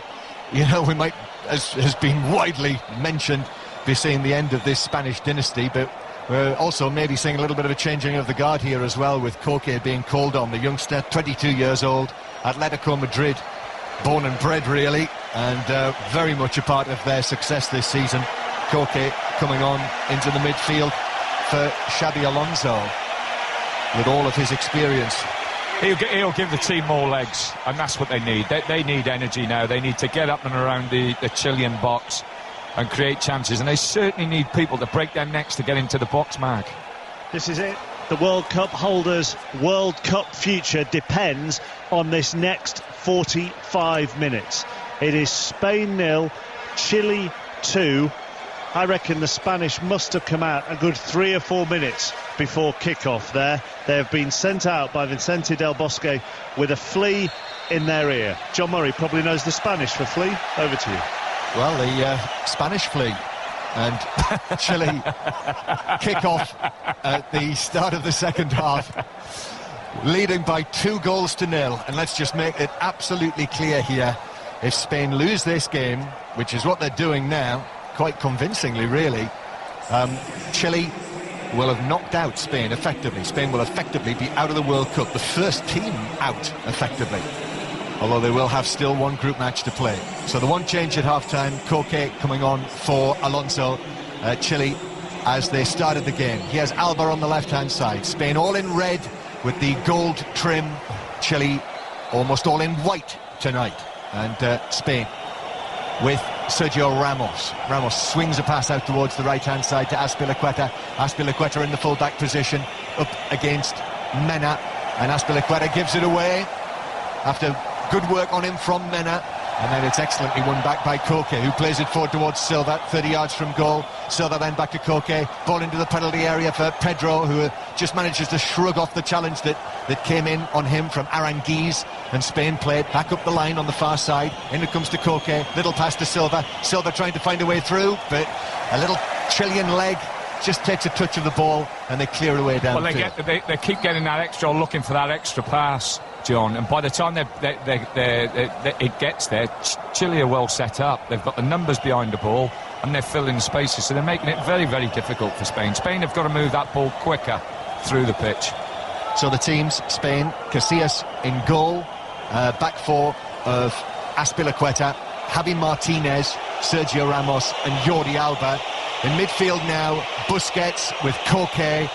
you know, we might, as has been widely mentioned, be seeing the end of this Spanish dynasty, but we're also maybe seeing a little bit of a changing of the guard here as well, with Koke being called on, the youngster, 22 years old, Atletico Madrid, born and bred really, and very much a part of their success this season. Koke coming on into the midfield for Xabi Alonso with all of his experience. He'll give the team more legs, and that's what they need. They need energy now. They need to get up and around the Chilean box and create chances, and they certainly need people to break their necks to get into the box, Mark. This is it. The World Cup holders' World Cup future depends on this next 45 minutes. It is Spain 0, Chile 2. I reckon the Spanish must have come out a good 3 or 4 minutes before kick-off there. They have been sent out by Vicente Del Bosque with a flea in their ear. John Murray probably knows the Spanish for flea. Over to you. Well, the Spanish flea. And Chile kick off at the start of the second half, leading by 2-0. And let's just make it absolutely clear here, if Spain lose this game, which is what they're doing now, quite convincingly really, Chile will have knocked out Spain effectively. Spain will effectively be out of the World Cup, the first team out effectively, although they will have still one group match to play. So the one change at half-time, Koke coming on for Alonso, Chile, as they started the game. Here's Alba on the left-hand side. Spain all in red with the gold trim. Chile almost all in white tonight. And Spain with Sergio Ramos. Ramos swings a pass out towards the right-hand side to Azpilicueta. Azpilicueta in the full-back position, up against Mena. And Azpilicueta gives it away after good work on him from Mena, and then it's excellently won back by Koke, who plays it forward towards Silva, 30 yards from goal. Silva then back to Koke, ball into the penalty area for Pedro, who just manages to shrug off the challenge that came in on him from Aranguiz, and Spain played back up the line on the far side. In it comes to Koke, little pass to Silva. Silva trying to find a way through, but a little Chilean leg just takes a touch of the ball, and they clear it away down. Well, they keep getting that extra, looking for that extra pass, John, and by the time it gets there, Chile are well set up. They've got the numbers behind the ball, and they're filling the spaces, so they're making it very, very difficult for Spain. Spain have got to move that ball quicker through the pitch. So the teams, Spain, Casillas in goal, back four of Azpilicueta, Javi Martinez, Sergio Ramos and Jordi Alba. In midfield now, Busquets with Koke,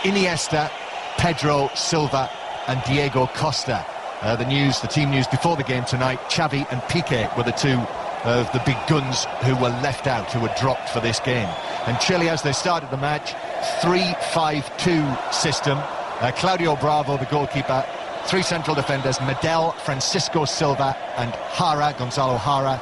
Iniesta, Pedro, Silva and Diego Costa. The team news before the game tonight, Xavi and Piqué were the two of the big guns who were left out, who were dropped for this game. And Chile, as they started the match, 3-5-2 system. Claudio Bravo, the goalkeeper, 3 central defenders, Medel, Francisco Silva and Gonzalo Jara.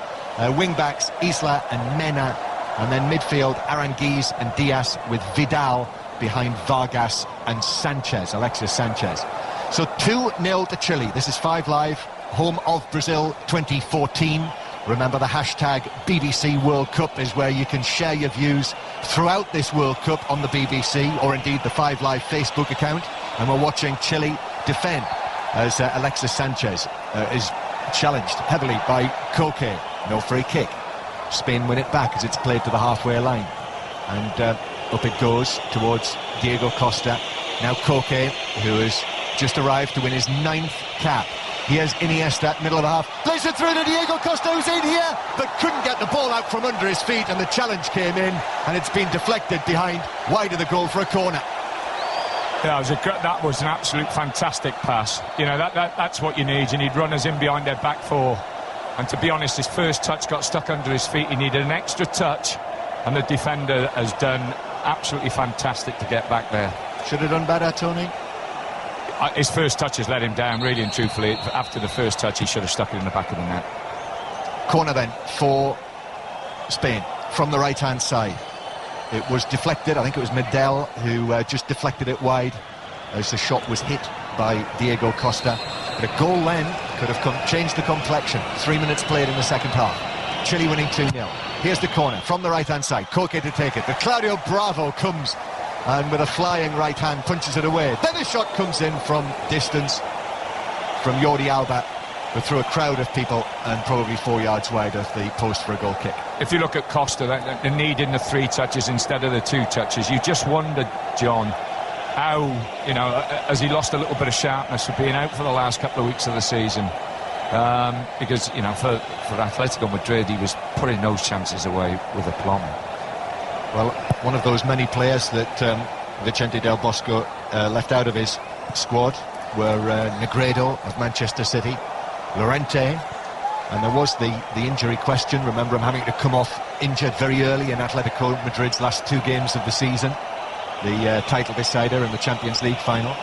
Wing-backs, Isla and Mena. And then midfield, Aranguiz and Diaz with Vidal behind Vargas and Sanchez, Alexis Sanchez. So 2-0 to Chile. This is 5 Live, home of Brazil 2014. Remember, the hashtag BBC World Cup is where you can share your views throughout this World Cup on the BBC, or indeed the 5 Live Facebook account. And we're watching Chile defend as Alexis Sanchez is challenged heavily by Koke. No free kick. Spain win it back as it's played to the halfway line, and up it goes towards Diego Costa. Now Koke, who has just arrived to win his 9th cap. Here's Iniesta, middle of the half, plays it through to Diego Costa, who's in here but couldn't get the ball out from under his feet, and the challenge came in and it's been deflected behind, wide of the goal for a corner. Yeah, that was an absolute fantastic pass. You know, that's what you need. You need runners in behind their back four And to be honest, his first touch got stuck under his feet. He needed an extra touch, and the defender has done absolutely fantastic to get back there. Should have done better, Tony? His first touch has let him down, really and truthfully. After the first touch, he should have stuck it in the back of the net. Corner then for Spain from the right-hand side. It was deflected. I think it was Medel who just deflected it wide as the shot was hit by Diego Costa. But a goal then could have changed the complexion. 3 minutes played in the second half. Chile winning 2-0. Here's the corner from the right-hand side. Koke to take it. But Claudio Bravo comes and with a flying right hand punches it away. Then a shot comes in from distance from Jordi Alba, but through a crowd of people and probably 4 yards wide of the post for a goal kick. If you look at Costa, the need in the 3 touches instead of the 2 touches, you just wondered, John, how, you know, has he lost a little bit of sharpness for being out for the last couple of weeks of the season? Because, you know, for Atletico Madrid, he was putting those chances away with aplomb. Well, one of those many players that Vicente Del Bosco left out of his squad were Negredo of Manchester City, Llorente, and there was the injury question. Remember him having to come off injured very early in Atletico Madrid's last 2 games of the season, the title decider in the Champions League final.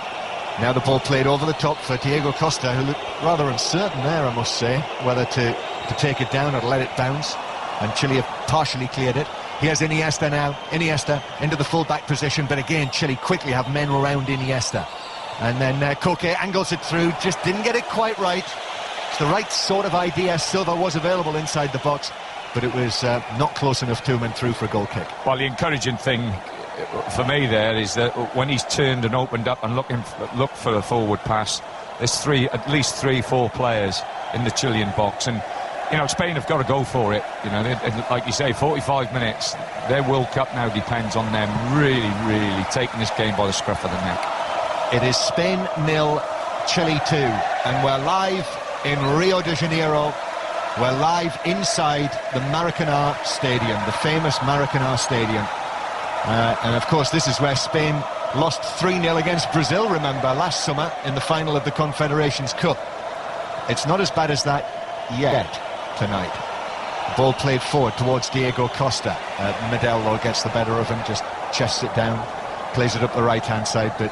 Now the ball played over the top for Diego Costa, who looked rather uncertain there, I must say, whether to take it down or let it bounce, and Chile have partially cleared it. Here's Iniesta now. Iniesta into the full-back position, but again, Chile quickly have men around Iniesta. And then Koke angles it through, just didn't get it quite right. It's the right sort of idea. Silva was available inside the box, but it was not close enough to him and through for a goal kick. Well, the encouraging thing for me there is that when he's turned and opened up and looked for a forward pass, there's at least 3-4 players in the Chilean box, and you know, Spain have got to go for it. You know, like you say, 45 minutes. Their World Cup now depends on them really taking this game by the scruff of the neck. It is Spain 0, Chile 2, and we're live in Rio de Janeiro. We're live inside the Maracanã Stadium, the famous Maracanã Stadium. And of course, this is where Spain lost 3-0 against Brazil, remember, last summer in the final of the Confederations Cup. It's not as bad as that yet tonight. The ball played forward towards Diego Costa. Medel, though, gets the better of him, just chests it down, plays it up the right-hand side, but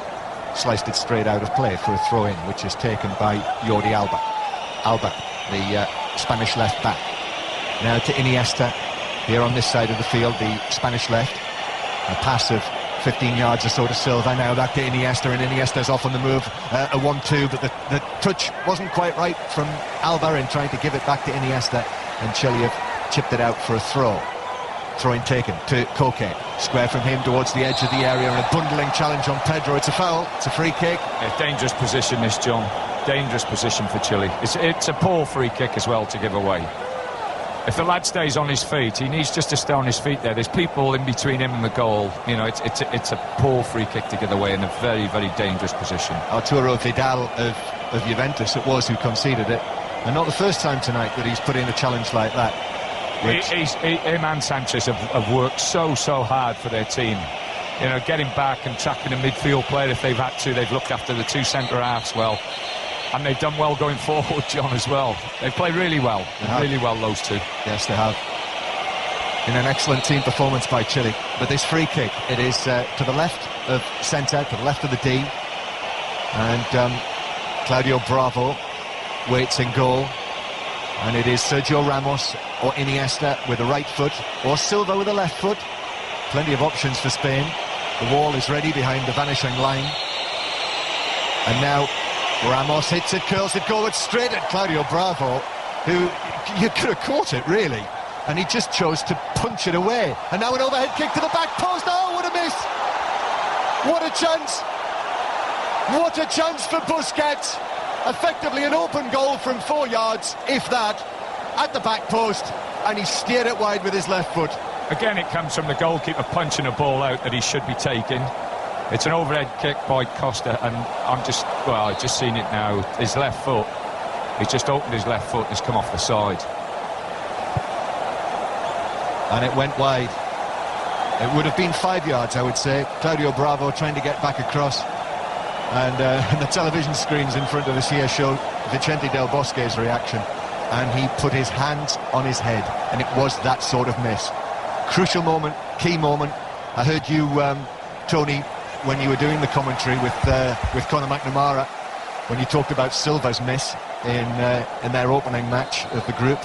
sliced it straight out of play for a throw-in, which is taken by Jordi Alba. Alba, the Spanish left-back. Now to Iniesta, here on this side of the field, the Spanish left. A pass of 15 yards or so to Silva, now back to Iniesta, and Iniesta's off on the move, a 1-2, but the touch wasn't quite right from Alba in trying to give it back to Iniesta, and Chile have chipped it out for a throw. Throw-in taken to Koke, square from him towards the edge of the area, and a bundling challenge on Pedro. It's a foul, it's a free kick. A dangerous position this, John. Dangerous position for Chile. It's a poor free kick as well to give away. If the lad stays on his feet, he needs just to stay on his feet there. There's people in between him and the goal. You know, it's a poor free kick to give away in a very dangerous position. Arturo Vidal of Juventus, it was, who conceded it. And not the first time tonight that he's put in a challenge like that. Him and Sanchez have worked so hard for their team. You know, getting back and tracking a midfield player if they've had to. They've looked after the 2 centre-halves well. And they've done well going forward, John, as well. They've played really well, those two. Yes, they have. In an excellent team performance by Chile. But this free kick, it is to the left of centre, to the left of the D. And Claudio Bravo waits in goal. And it is Sergio Ramos or Iniesta with the right foot, or Silva with the left foot. Plenty of options for Spain. The wall is ready behind the vanishing line. And now Ramos hits it, curls it, goal, it's straight at Claudio Bravo, who you could have caught it, really. And he just chose to punch it away. And now an overhead kick to the back post. Oh, what a miss! What a chance! What a chance for Busquets! Effectively an open goal from 4 yards, if that, at the back post. And he steered it wide with his left foot. Again, it comes from the goalkeeper punching a ball out that he should be taking. It's an overhead kick by Costa, and I've just seen it now. His left foot, he's just opened his left foot and it's come off the side. And it went wide. It would have been 5 yards, I would say. Claudio Bravo trying to get back across. And the television screens in front of us here show Vicente Del Bosque's reaction. and he put his hands on his head, and it was that sort of miss. Crucial moment, key moment. I heard you, Tony, when you were doing the commentary with Conor McNamara, when you talked about Silva's miss in their opening match of the group.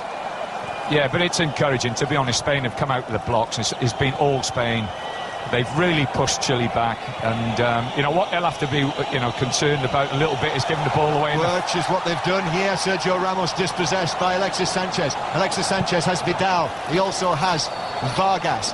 Yeah, but it's encouraging. To be honest, Spain have come out with the blocks. It's been all Spain. They've really pushed Chile back, and what they'll have to be concerned about a little bit is giving the ball away. Which is what they've done here. Sergio Ramos dispossessed by Alexis Sanchez. Alexis Sanchez has Vidal. He also has Vargas.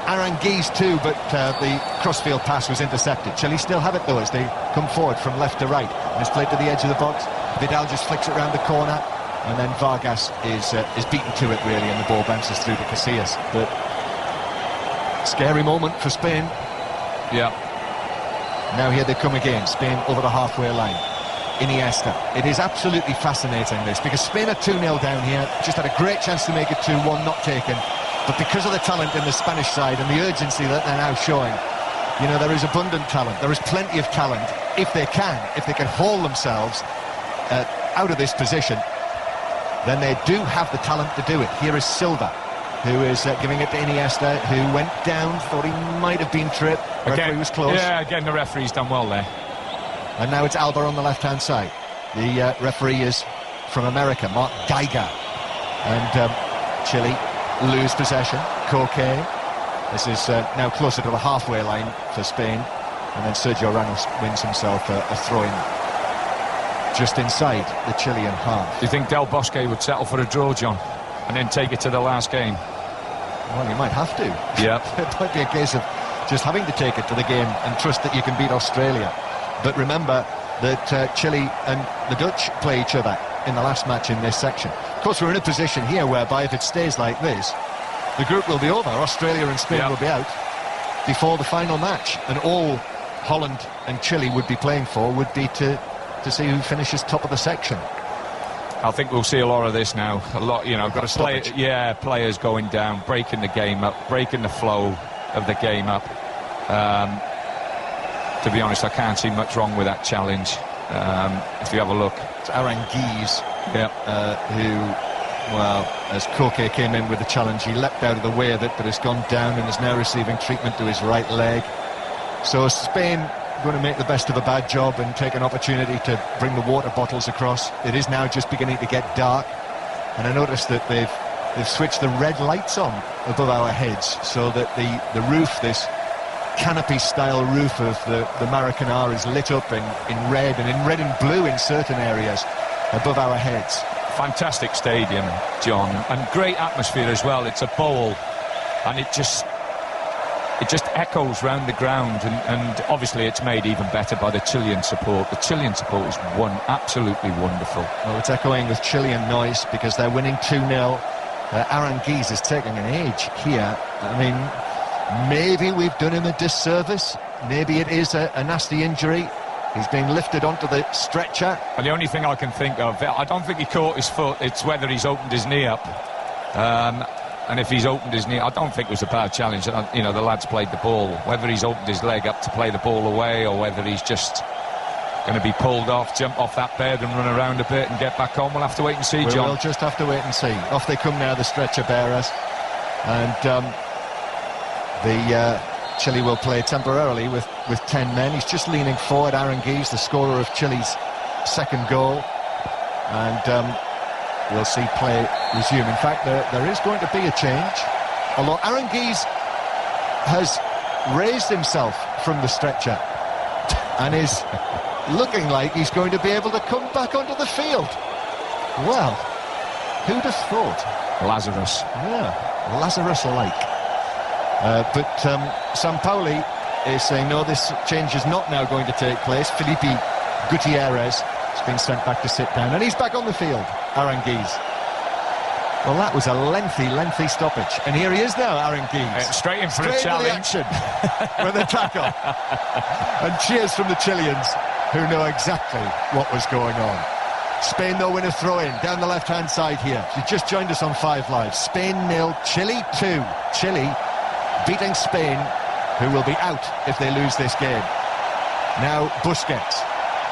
Aranguiz too, but the crossfield pass was intercepted. Chile still have it though as they come forward from left to right. And it's played to the edge of the box. Vidal just flicks it round the corner, and then Vargas is beaten to it really, and the ball bounces through to Casillas. But scary moment for Spain. Yeah. Now here they come again. Spain over the halfway line. Iniesta. It is absolutely fascinating this, because Spain are 2-0 down here. Just had a great chance to make it 2-1, not taken. But because of the talent in the Spanish side and the urgency that they're now showing, there is abundant talent. There is plenty of talent. If they can haul themselves out of this position, then they do have the talent to do it. Here is Silva, who is giving it to Iniesta, who went down, thought he might have been tripped. Referee was close. Yeah, again, the referee's done well there. And now it's Alba on the left-hand side. The referee is from America, Mark Geiger. And Chile lose possession. Koke. This is now closer to the halfway line for Spain. And then Sergio Ramos wins himself a throw-in just inside the Chilean half. Do you think Del Bosque would settle for a draw, John, and then take it to the last game? Well, you might have to. Yeah. It might be a case of just having to take it to the game and trust that you can beat Australia. But remember that Chile and the Dutch play each other in the last match in this section. Of course, we're in a position here whereby if it stays like this, the group will be over. Australia and Spain will be out before the final match. And all Holland and Chile would be playing for would be to see who finishes top of the section. I think we'll see a lot of this now. A lot, got to players going down, breaking the game up, breaking the flow of the game up. To be honest, I can't see much wrong with that challenge. If you have a look, it's Aranguiz, who, well, as Koke came in with the challenge, he leapt out of the way of it, but has gone down and is now receiving treatment to his right leg. So Spain going to make the best of a bad job and take an opportunity to bring the water bottles across. It is now just beginning to get dark, and I noticed that they've switched the red lights on above our heads, so that the roof, this canopy-style roof of the Maracanã, is lit up in red and blue in certain areas above our heads. Fantastic stadium, John, and great atmosphere as well. It's a bowl, and it just echoes round the ground, and obviously it's made even better by the Chilean support. The Chilean support is absolutely wonderful. Well, it's echoing with Chilean noise because they're winning 2-0. Aranguiz is taking an age here. I mean, maybe we've done him a disservice. Maybe it is a nasty injury. He's being lifted onto the stretcher. And the only thing I can think of, I don't think he caught his foot. It's whether he's opened his knee up. And if he's opened his knee, I don't think it was a bad challenge. The lads played the ball. Whether he's opened his leg up to play the ball away, or whether he's just going to be pulled off, jump off that bed and run around a bit and get back on, we'll have to wait and see, John. We'll just have to wait and see. Off they come now, the stretcher bearers. And Chile will play temporarily with 10 men. He's just leaning forward, Aranguiz, the scorer of Chile's second goal. And we'll see play resume. In fact, there is going to be a change. Although Aranguiz has raised himself from the stretcher and is looking like he's going to be able to come back onto the field. Well, who'd have thought? Lazarus. Yeah, Lazarus-like. But Sampaoli is saying, no, this change is not now going to take place. Felipe Gutierrez has been sent back to sit down, and he's back on the field, Aranguiz. Well, that was a lengthy stoppage. And here he is now, Aranguiz. Straight in for a challenge. With a tackle. And cheers from the Chileans, who know exactly what was going on. Spain, though, win a throw-in down the left-hand side here. If you just joined us on 5 Live, Spain 0, Chile 2. Chile beating Spain, who will be out if they lose this game. Now Busquets.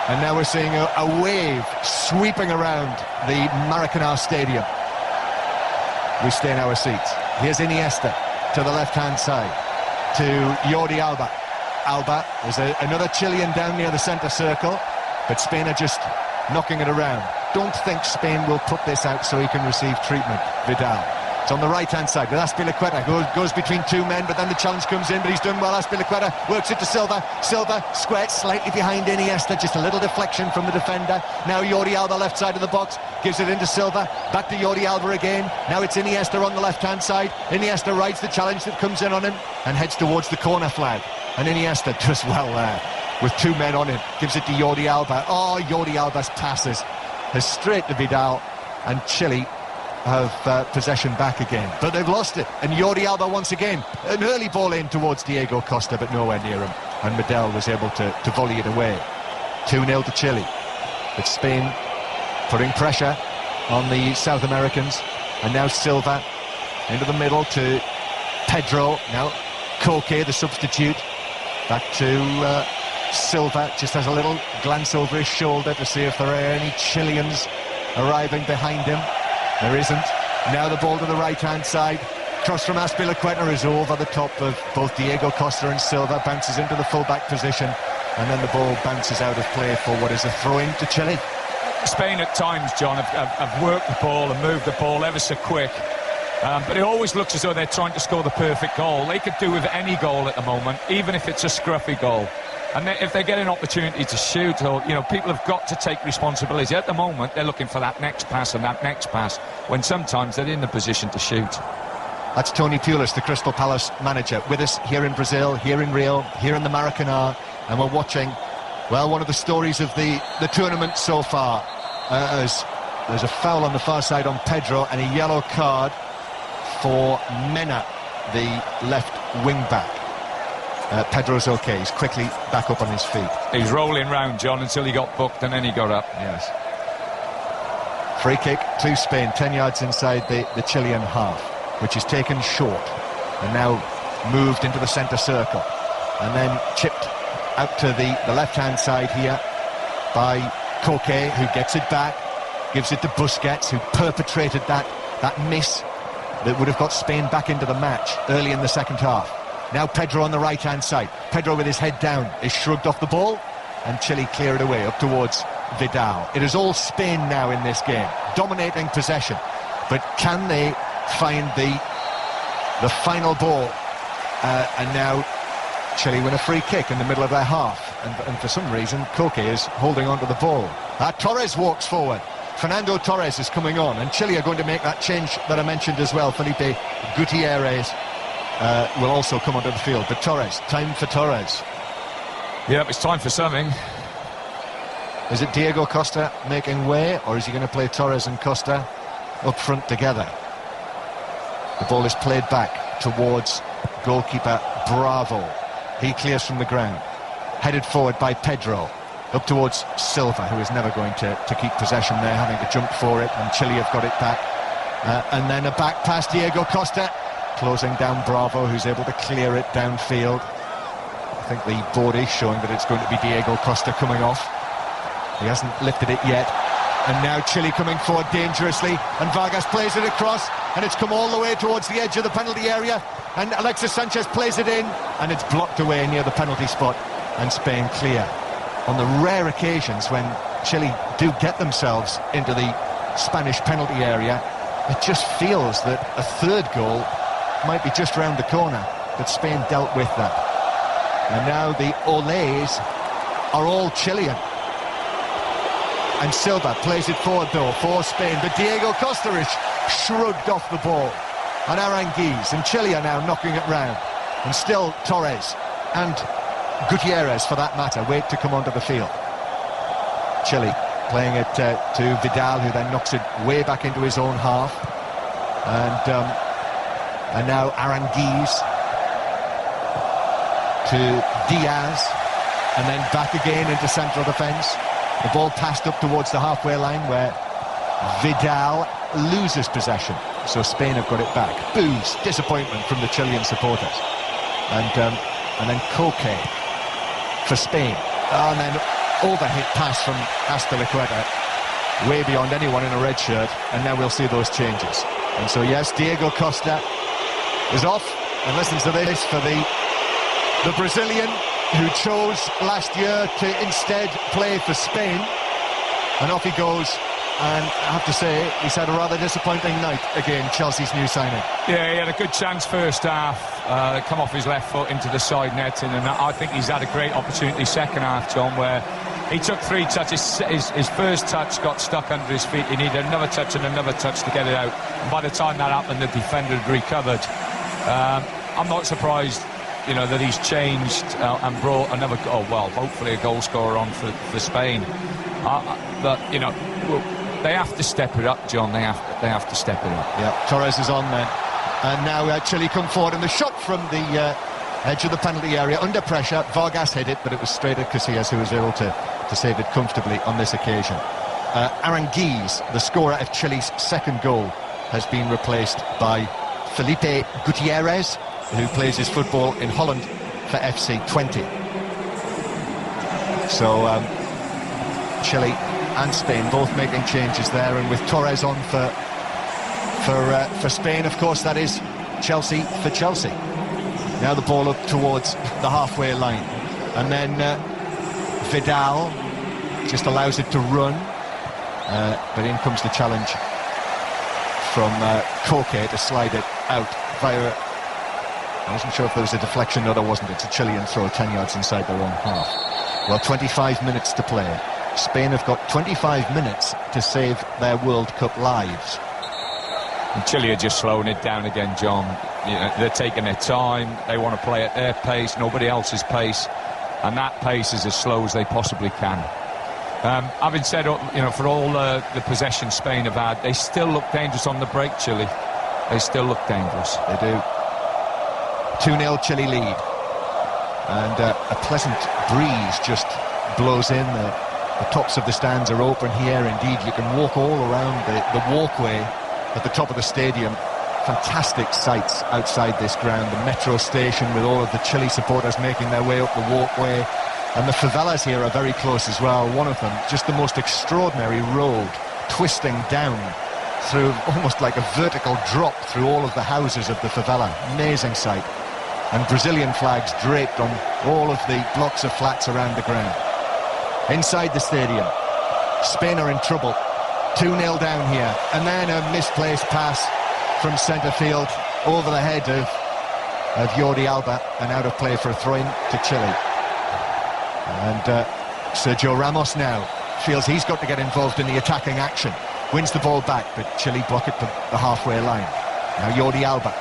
And now we're seeing a wave sweeping around the Maracanã Stadium. We stay in our seats. Here's Iniesta to the left-hand side, to Jordi Alba. Alba, there's another Chilean down near the centre circle, but Spain are just knocking it around. Don't think Spain will put this out so he can receive treatment. Vidal. It's on the right-hand side with Azpilicueta. Goes between two men, but then the challenge comes in, but he's done well. Azpilicueta works it to Silva. Silva squirts slightly behind Iniesta, just a little deflection from the defender. Now Jordi Alba, left side of the box, gives it into Silva. Back to Jordi Alba again. Now it's Iniesta on the left-hand side. Iniesta rides the challenge that comes in on him and heads towards the corner flag. And Iniesta does well there with two men on him. Gives it to Jordi Alba. Oh, Jordi Alba's passes is straight to Vidal, and Chile have possession back again, but they've lost it. And Jordi Alba once again, an early ball in towards Diego Costa, but nowhere near him, and Medel was able to volley it away. 2-0 to Chile. But Spain putting pressure on the South Americans, and now Silva into the middle to Pedro. Now Koke, the substitute, back to Silva, just has a little glance over his shoulder to see if there are any Chileans arriving behind him. There isn't. Now the ball to the right-hand side. Cross from Azpilicueta is over the top of both Diego Costa and Silva, bounces into the full-back position, and then the ball bounces out of play for what is a throw-in to Chile. Spain at times, John, have worked the ball and moved the ball ever so quick. But it always looks as though they're trying to score the perfect goal. They could do with any goal at the moment, even if it's a scruffy goal. And if they get an opportunity to shoot, or people have got to take responsibility. At the moment, they're looking for that next pass and that next pass, when sometimes they're in the position to shoot. That's Tony Pulis, the Crystal Palace manager, with us here in Brazil, here in Rio, here in the Maracanã, and we're watching, well, one of the stories of the tournament so far. As there's a foul on the far side on Pedro and a yellow card for Mena, the left wing-back. Pedro's okay, he's quickly back up on his feet. He's rolling round, John, until he got booked and then he got up. Yes. Free kick to Spain, 10 yards inside the Chilean half, which is taken short and now moved into the centre circle, and then chipped out to the left-hand side here by Koke, who gets it back, gives it to Busquets, who perpetrated that miss that would have got Spain back into the match early in the second half. Now Pedro on the right-hand side. Pedro with his head down is shrugged off the ball, and Chile clear it away up towards Vidal. It is all Spain now in this game, dominating possession. But can they find the final ball? And now Chile win a free kick in the middle of their half. And for some reason, Koke is holding onto the ball. Torres walks forward. Fernando Torres is coming on, and Chile are going to make that change that I mentioned as well. Felipe Gutierrez will also come onto the field. But Torres, time for Torres. Yep, it's time for something. Is it Diego Costa making way, or is he going to play Torres and Costa up front together? The ball is played back towards goalkeeper Bravo. He clears from the ground. Headed forward by Pedro. Up towards Silva, who is never going to keep possession there, having to jump for it, and Chile have got it back. And then a back pass, Diego Costa, closing down Bravo, who's able to clear it downfield. I think the board is showing that it's going to be Diego Costa coming off. He hasn't lifted it yet. And now Chile coming forward dangerously, and Vargas plays it across, and it's come all the way towards the edge of the penalty area, and Alexis Sanchez plays it in, and it's blocked away near the penalty spot, and Spain clear. On the rare occasions when Chile do get themselves into the Spanish penalty area, it just feels that a third goal might be just round the corner, but Spain dealt with that. And now the Olés are all Chilean. And Silva plays it forward though for Spain, but Diego Costa is shrugged off the ball. And Aranguiz and Chile are now knocking it round. And still Torres and Gutierrez, for that matter, wait to come onto the field. Chile playing it to Vidal, who then knocks it way back into his own half. And now Aranguiz to Diaz, and then back again into central defence. The ball passed up towards the halfway line, where Vidal loses possession. So Spain have got it back. Boos, disappointment from the Chilean supporters. And then Koke for Spain. Oh, and then overhit pass from Azpilicueta, way beyond anyone in a red shirt, and now we'll see those changes. And so yes, Diego Costa is off, and listen to this, for the Brazilian who chose last year to instead play for Spain, and off he goes. And I have to say, he's had a rather disappointing night again, Chelsea's new signing. Yeah, he had a good chance first half, come off his left foot into the side netting, and I think he's had a great opportunity second half, John, where he took 3 touches. His first touch got stuck under his feet. He needed another touch and another touch to get it out. And by the time that happened, the defender had recovered. I'm not surprised, you know, that he's changed and brought another, hopefully a goal scorer on for Spain. But, you know, they have to step it up, John. They have to step it up. Yeah, Torres is on then. And now Chile come forward, and the shot from the edge of the penalty area, under pressure. Vargas hit it, but it was straight at Casillas, who was able to save it comfortably on this occasion. Aranguiz, the scorer of Chile's second goal, has been replaced by Felipe Gutierrez, who plays his football in Holland for FC 20. So Chile and Spain both making changes there, and with Torres on for Spain, of course, that is Chelsea for Chelsea. Now the ball up towards the halfway line, and then Vidal just allows it to run, but in comes the challenge from Koke to slide it out via... I wasn't sure if there was a deflection. No, there wasn't. It's a Chilean throw 10 yards inside their own half. Well, 25 minutes to play. Spain have got 25 minutes to save their World Cup lives. And Chile are just slowing it down again, John. You know, they're taking their time. They want to play at their pace, nobody else's pace, and that pace is as slow as they possibly can. Having said, you know, for all the possession Spain have had, they still look dangerous on the break, Chile. They still look dangerous. They do. 2-0 Chile lead, and a pleasant breeze just blows in. The tops of the stands are open here. Indeed, you can walk all around the walkway at the top of the stadium. Fantastic sights outside this ground. The metro station with all of the Chile supporters making their way up the walkway, and the favelas here are very close as well. One of them, just the most extraordinary road, twisting down through almost like a vertical drop through all of the houses of the favela. Amazing sight. And Brazilian flags draped on all of the blocks of flats around the ground. Inside the stadium, Spain are in trouble. 2-0 down here, and then a misplaced pass from centre field over the head of Jordi Alba, and out of play for a throw-in to Chile. And Sergio Ramos now feels he's got to get involved in the attacking action. Wins the ball back, but Chile block it to the halfway line. Now Jordi Alba,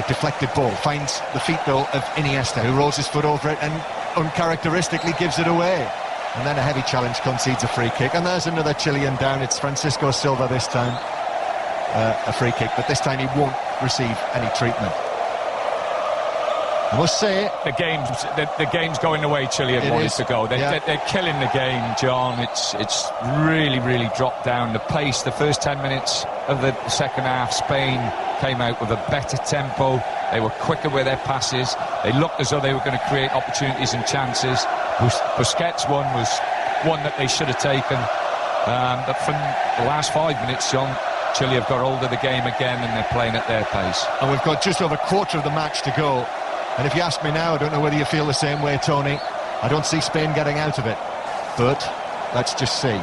deflected ball, finds the feet though of Iniesta, who rolls his foot over it and uncharacteristically gives it away. And then a heavy challenge, concedes a free kick, and there's another Chilean down. It's Francisco Silva this time, a free kick, but this time he won't receive any treatment. I must say, the game's going the way Chile had wanted to go. They're killing the game, John. It's really, really dropped down the pace. The first 10 minutes of the second half, Spain came out with a better tempo. They were quicker with their passes. They looked as though they were going to create opportunities and chances. Busquets' one was one that they should have taken. But from the last 5 minutes, John, Chile have got hold of the game again, and they're playing at their pace. And we've got just over a quarter of the match to go. And if you ask me now, I don't know whether you feel the same way, Tony. I don't see Spain getting out of it. But let's just see.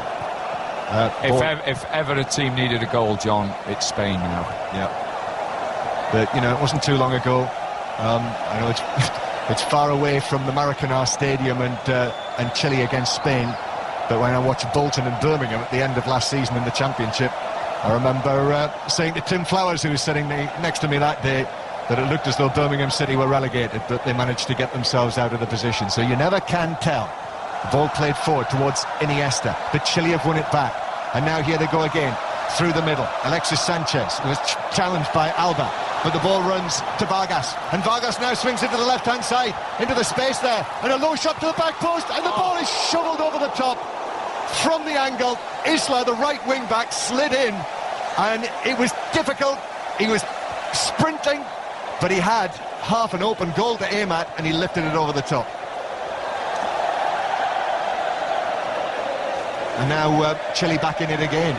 If ever a team needed a goal, John, it's Spain now. Yeah. But, you know, it wasn't too long ago. I know it's far away from the Maracanã Stadium and Chile against Spain. But when I watched Bolton and Birmingham at the end of last season in the Championship, I remember saying to Tim Flowers, who was sitting next to me that day, that it looked as though Birmingham City were relegated, but they managed to get themselves out of the position. So you never can tell. The ball played forward towards Iniesta, but Chile have won it back. And now here they go again, through the middle. Alexis Sanchez was challenged by Alba, but the ball runs to Vargas. And Vargas now swings it to the left-hand side, into the space there, and a low shot to the back post, and the ball is shoveled over the top. From the angle, Isla, the right wing-back, slid in, and it was difficult. He was sprinting, but he had half an open goal to aim at, and he lifted it over the top. And now Chile back in it again.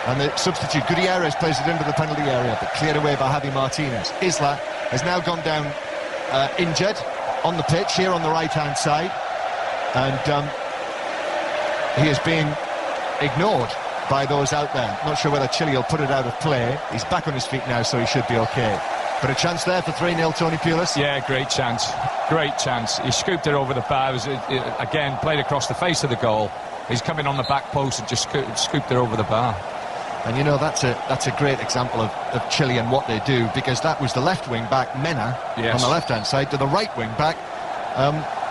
And the substitute, Gutierrez, plays it into the penalty area, but cleared away by Javi Martinez. Isla has now gone down injured on the pitch here on the right-hand side. And he is being ignored by those out there. Not sure whether Chile will put it out of play. He's back on his feet now, so he should be okay. But a chance there for 3-0, Tony Pulis? Yeah, great chance. Great chance. He scooped it over the bar. Again, played across the face of the goal. He's coming on the back post and just scooped it over the bar. And you know, that's a great example of Chile and what they do, because that was the left wing back, Mena, on the left-hand side, to the right wing back,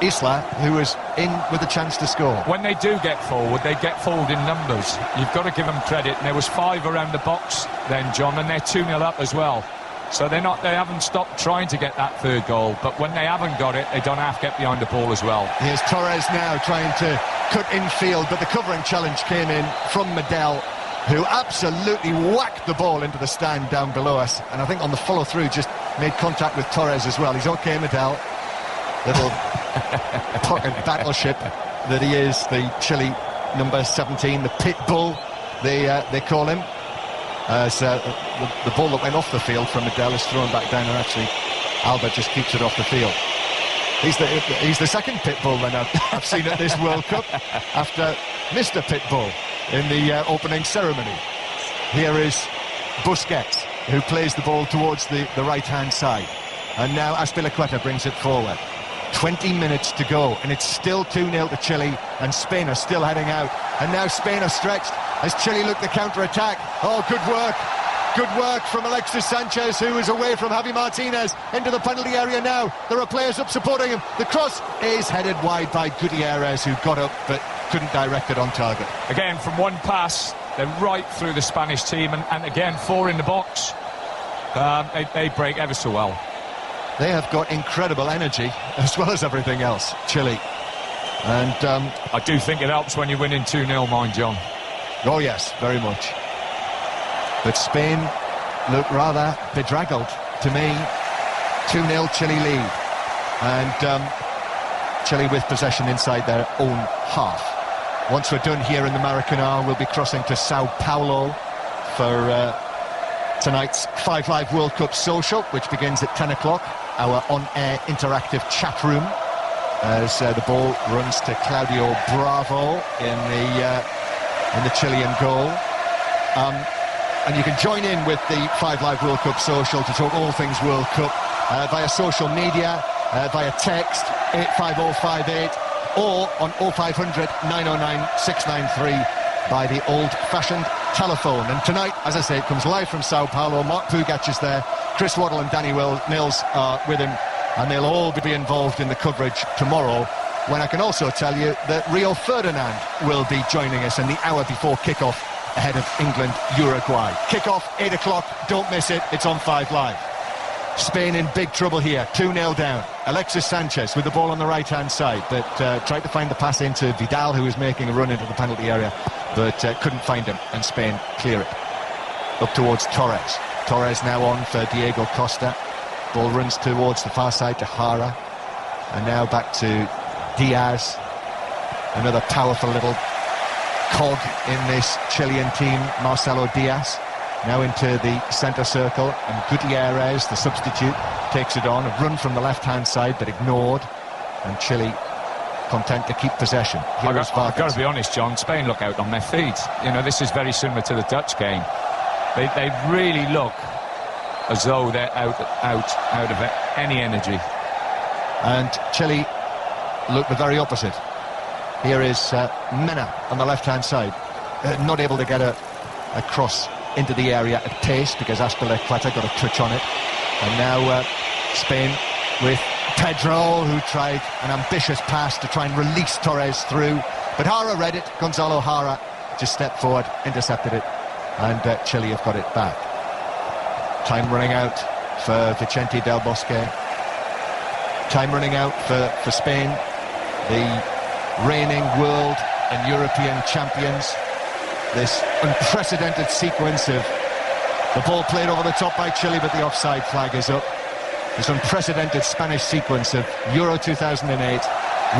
Isla, who was in with a chance to score. When they do get forward, they get forward in numbers. You've got to give them credit. And there was 5 around the box then, John, and they're 2-0 up as well. So they haven't stopped trying to get that third goal, but when they haven't got it, they don't have to get behind the ball as well. Here's Torres now trying to cut infield, but the covering challenge came in from Medel, who absolutely whacked the ball into the stand down below us, and I think on the follow-through just made contact with Torres as well. He's okay, Medel. Little pocket battleship that he is, the Chile number 17, the pit bull, they call him. As the ball that went off the field from Medel is thrown back down, and actually Albert just keeps it off the field. He's the second pit bull then I've seen at this World Cup, after Mr. Pitbull in the opening ceremony. Here is Busquets, who plays the ball towards the right-hand side. And now Azpilicueta brings it forward. 20 minutes to go, and it's still 2-0 to Chile, and Spain are still heading out. And now Spain are stretched as Chile look to counter-attack. Oh, good work. Good work from Alexis Sanchez, who is away from Javi Martinez, into the penalty area now. There are players up supporting him. The cross is headed wide by Gutierrez, who got up but couldn't direct it on target. Again, from one pass, they're right through the Spanish team, and again, 4 in the box. They break ever so well. They have got incredible energy, as well as everything else, Chile. And I do think it helps when you're winning 2-0, mind John. Oh yes, very much. But Spain look rather bedraggled to me. 2-0 Chile lead. And Chile with possession inside their own half. Once we're done here in the Maracanã, we'll be crossing to Sao Paulo for tonight's 5 Live World Cup social, which begins at 10 o'clock. Our on-air interactive chat room, as the ball runs to Claudio Bravo in the Chilean goal. And you can join in with the 5 Live World Cup social to talk all things World Cup via social media, via text 85058, or on 0500 909 693 by the old-fashioned telephone. And tonight, as I say, it comes live from Sao Paulo. Mark Pugac is there, Chris Waddle and Danny Mills are with him, and they'll all be involved in the coverage tomorrow, when I can also tell you that Rio Ferdinand will be joining us in the hour before kickoff ahead of England-Uruguay. Kickoff, 8 o'clock, don't miss it, it's on 5 Live. Spain in big trouble here, 2-0 down. Alexis Sanchez with the ball on the right-hand side, but tried to find the pass into Vidal, who was making a run into the penalty area, but couldn't find him, and Spain clear it. Up towards Torres. Torres now on for Diego Costa. Ball runs towards the far side to Jara, and now back to Diaz. Another powerful little cog in this Chilean team, Marcelo Diaz. Now into the centre circle, and Gutierrez, the substitute, takes it on. A run from the left-hand side, but ignored. And Chile content to keep possession. I've got to be honest, John, Spain look out on their feet. You know, this is very similar to the Dutch game. They really look as though they're out of any energy. And Chile look the very opposite. Here is Mena on the left-hand side, not able to get a cross into the area at pace because Azpilicueta got a touch on it. And now Spain with Pedro, who tried an ambitious pass to try and release Torres through, but Jara read it. Gonzalo Jara just stepped forward, intercepted it, and Chile have got it back. Time running out for Vicente Del Bosque. Time running out for Spain, the reigning world and European champions. This unprecedented sequence of the ball played over the top by Chile, but the offside flag is up. This unprecedented Spanish sequence of Euro 2008,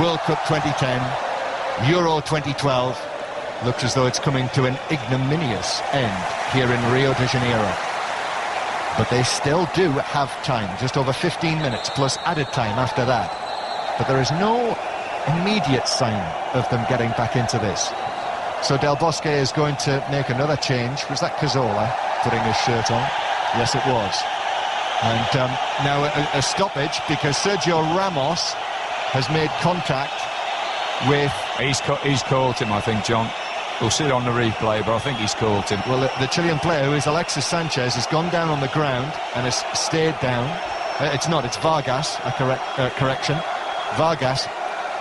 World Cup 2010, Euro 2012, looks as though it's coming to an ignominious end here in Rio de Janeiro. But they still do have time, just over 15 minutes plus added time after that. But there is no immediate sign of them getting back into this. So Del Bosque is going to make another change. Was that Cazorla putting his shirt on? Yes, it was. And now a stoppage because Sergio Ramos has made contact with... He's caught him, I think, John. We'll see it on the replay, but I think he's caught him. Well, the Chilean player, who is Alexis Sanchez, has gone down on the ground and has stayed down. It's Vargas, correction. Vargas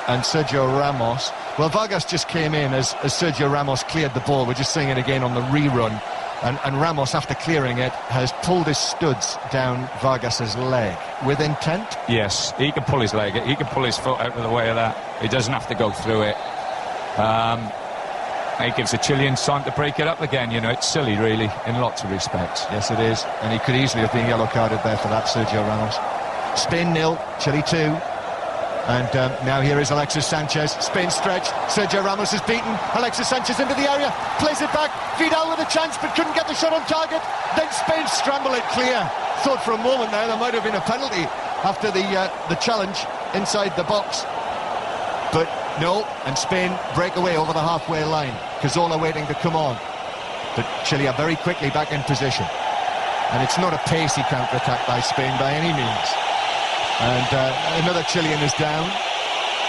and Sergio Ramos. Well, Vargas just came in as Sergio Ramos cleared the ball. We're just seeing it again on the rerun. And Ramos, after clearing it, has pulled his studs down Vargas's leg. With intent? Yes, he can pull his leg. He can pull his foot out of the way of that. He doesn't have to go through it. He gives the Chileans time to break it up again. You know, it's silly, really, in lots of respects. Yes, it is. And he could easily have been yellow-carded there for that, Sergio Ramos. Spain 0, Chile 2. And now here is Alexis Sanchez. Spain stretched. Sergio Ramos is beaten. Alexis Sanchez into the area. Plays it back. Vidal with a chance, but couldn't get the shot on target. Then Spain scramble it clear. Thought for a moment there might have been a penalty after the challenge inside the box. But no, and Spain break away over the halfway line. Cazorla waiting to come on. But Chile are very quickly back in position. And it's not a pacey counter-attack by Spain by any means. And another Chilean is down.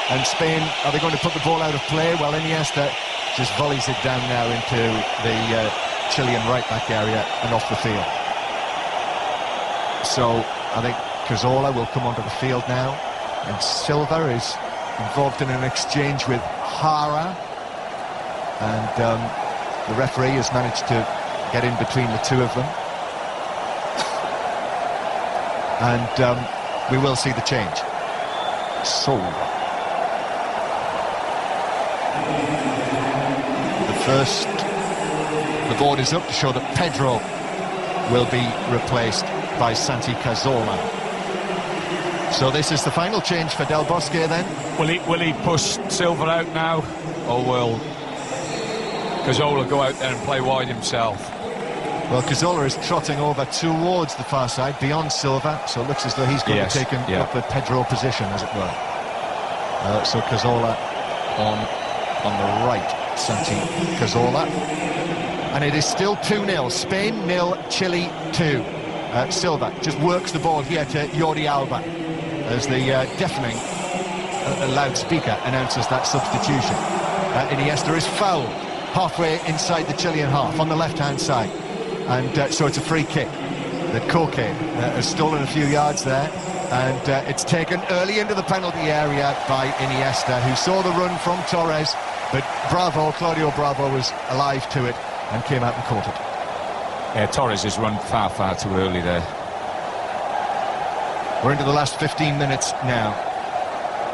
And Spain, are they going to put the ball out of play? Well, Iniesta just volleys it down now into the Chilean right-back area and off the field. So I think Cazorla will come onto the field now. And Silva is involved in an exchange with Hara. And the referee has managed to get in between the two of them. And we will see the change. So the board is up to show that Pedro will be replaced by Santi Cazorla. So this is the final change for Del Bosque then. Will he push Silva out now, or will Cazorla go out there and play wide himself? Well, Cazorla is trotting over towards the far side, beyond Silva, so it looks as though he's going to take up the Pedro position, as it were. So Cazorla on the right, Santi Cazorla. And it is still 2-0, Spain 0, Chile 2. Silva just works the ball here to Jordi Alba, as the deafening loudspeaker announces that substitution. Iniesta is fouled halfway inside the Chilean half, on the left-hand side. And so it's a free kick that Koke has stolen a few yards there, and it's taken early into the penalty area by Iniesta, who saw the run from Torres, but Claudio Bravo was alive to it and came out and caught it. Yeah, Torres has run far, far too early there. We're into the last 15 minutes now,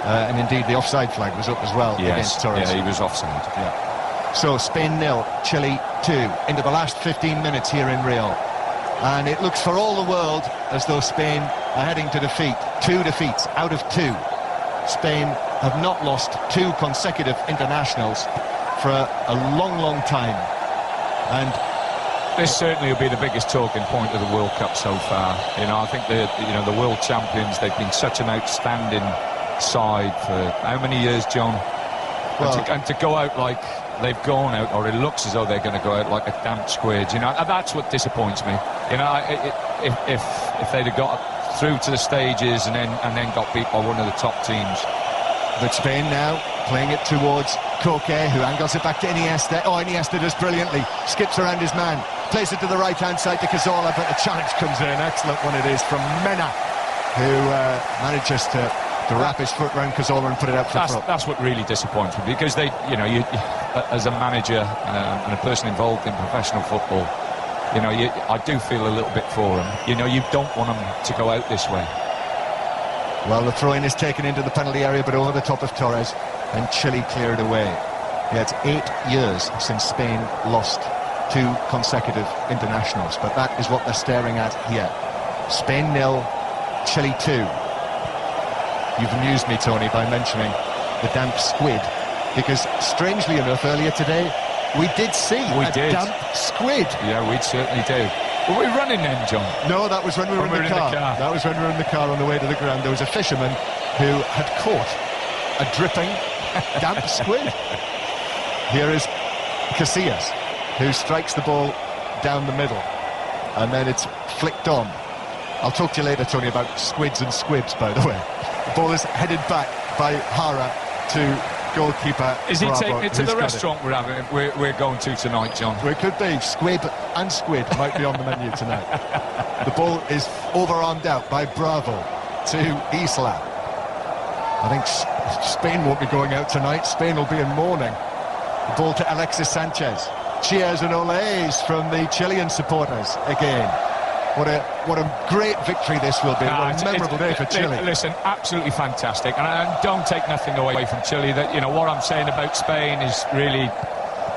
and indeed the offside flag was up as well against Torres. Yeah, he was offside. Yeah. So Spain 0, Chile 2, into the last 15 minutes here in Rio. And it looks for all the world as though Spain are heading to defeat. 2 defeats out of 2. Spain have not lost 2 consecutive internationals for a long, long time. And this certainly will be the biggest talking point of the World Cup so far. You know, I think the world champions, they've been such an outstanding side for how many years, John? Well, and to go out like they've gone out, or it looks as though they're going to go out like a damp squid, you know, and that's what disappoints me. You know, if they'd have got through to the stages and then got beat by one of the top teams. But Spain now playing it towards Koke, who angles it back to Iniesta. Oh, Iniesta does brilliantly, skips around his man, plays it to the right-hand side to Cazorla, but the challenge comes in. Excellent one it is from Mena, who manages to wrap his foot round Cazorla and put it out for front. That's what really disappoints me, because they, you know, you as a manager and a person involved in professional football, you know, I do feel a little bit for them. You know, you don't want them to go out this way. Well, the throw-in is taken into the penalty area, but over the top of Torres, and Chile cleared away. Yeah, it's 8 years since Spain lost 2 consecutive internationals, but that is what they're staring at here. Spain 0, Chile 2. You've amused me, Tony, by mentioning the damp squid, because strangely enough, earlier today, we did see a damp squid. Yeah, we certainly do. Were we running then, John? No, that was when we were in the car. That was when we were in the car on the way to the ground. There was a fisherman who had caught a dripping, damp squid. Here is Casillas, who strikes the ball down the middle, and then it's flicked on. I'll talk to you later, Tony, about squids and squibs, by the way. The ball is headed back by Hara to goalkeeper. Is he Bravo, taking it to the restaurant we're going to tonight, John? Well, it could be. Squib and squid might be on the menu tonight. The ball is overarmed out by Bravo to Isla. I think Spain won't be going out tonight. Spain will be in mourning. The ball to Alexis Sanchez. Cheers and oles from the Chilean supporters again. What a great victory this will be. What a memorable day for Chile. Listen, absolutely fantastic. And don't take nothing away from Chile. That, you know, what I'm saying about Spain is really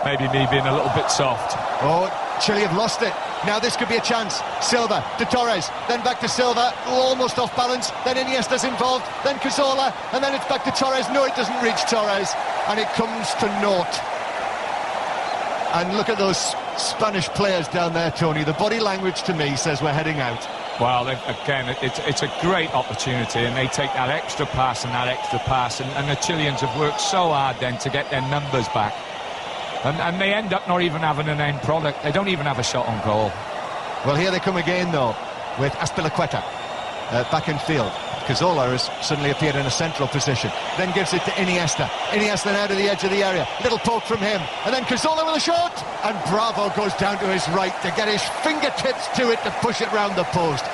maybe me being a little bit soft. Oh, Chile have lost it. Now this could be a chance. Silva to Torres, then back to Silva, almost off balance. Then Iniesta's involved, then Cazorla, and then it's back to Torres. No, it doesn't reach Torres, and it comes to naught. And look at those Spanish players down there, Tony. The body language to me says we're heading out. Well, again, it's a great opportunity, and they take that extra pass and that extra pass, and the Chileans have worked so hard then to get their numbers back. And they end up not even having an end product. They don't even have a shot on goal. Well, here they come again, though, with Azpilicueta back in field. Cazorla has suddenly appeared in a central position, then gives it to Iniesta. Iniesta now to the edge of the area, little poke from him, and then Cazorla with a shot, and Bravo goes down to his right to get his fingertips to it to push it round the post.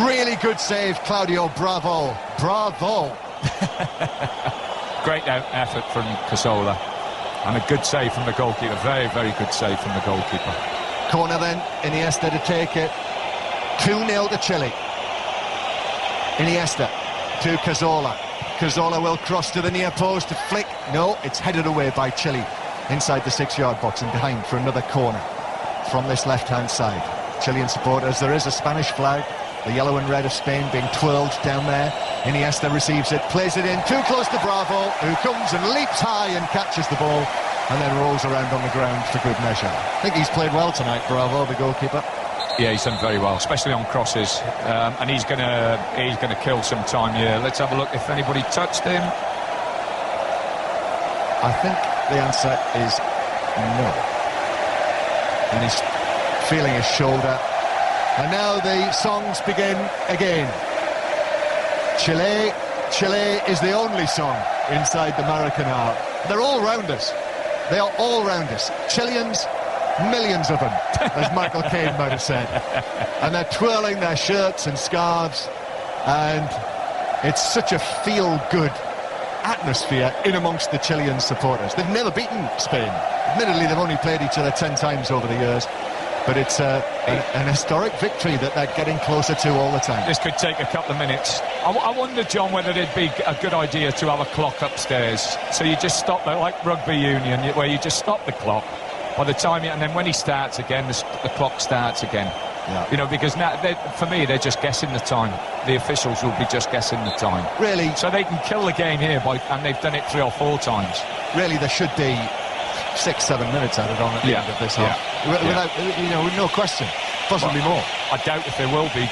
Really good save, Claudio Bravo. Bravo. Great effort from Cazorla, and a good save from the goalkeeper. Very, very good save from the goalkeeper. Corner then, Iniesta to take it. 2-0 to Chile. Iniesta to Cazorla. Cazorla will cross to the near post to flick. No, it's headed away by Chile inside the 6-yard box and behind for another corner from this left-hand side. Chilean supporters, there is a Spanish flag, the yellow and red of Spain being twirled down there. Iniesta receives it, plays it in, too close to Bravo, who comes and leaps high and catches the ball and then rolls around on the ground for good measure. I think he's played well tonight, Bravo, the goalkeeper. Yeah, he's done very well, especially on crosses, and he's gonna kill some time here. Let's have a look if anybody touched him. I think the answer is no. And he's feeling his shoulder. And now the songs begin again. Chile is the only song inside the Maracanã. They're all round us. They are all round us. Chileans, millions of them, as Michael Caine might have said. And they're twirling their shirts and scarves, and it's such a feel-good atmosphere in amongst the Chilean supporters. They've never beaten Spain. Admittedly, they've only played each other 10 times over the years, but it's an historic victory that they're getting closer to all the time. This could take a couple of minutes. I wonder, John, whether it'd be a good idea to have a clock upstairs, so you just stop there, like rugby union, where you just stop the clock. By the time, and then when he starts again, the clock starts again. Yeah. You know, because now, for me, they're just guessing the time. The officials will be just guessing the time. Really? So they can kill the game here, and they've done it 3 or 4 times. Really, there should be 6-7 minutes added on at the end of this half. Without, with no question. Possibly more. I doubt if there will be.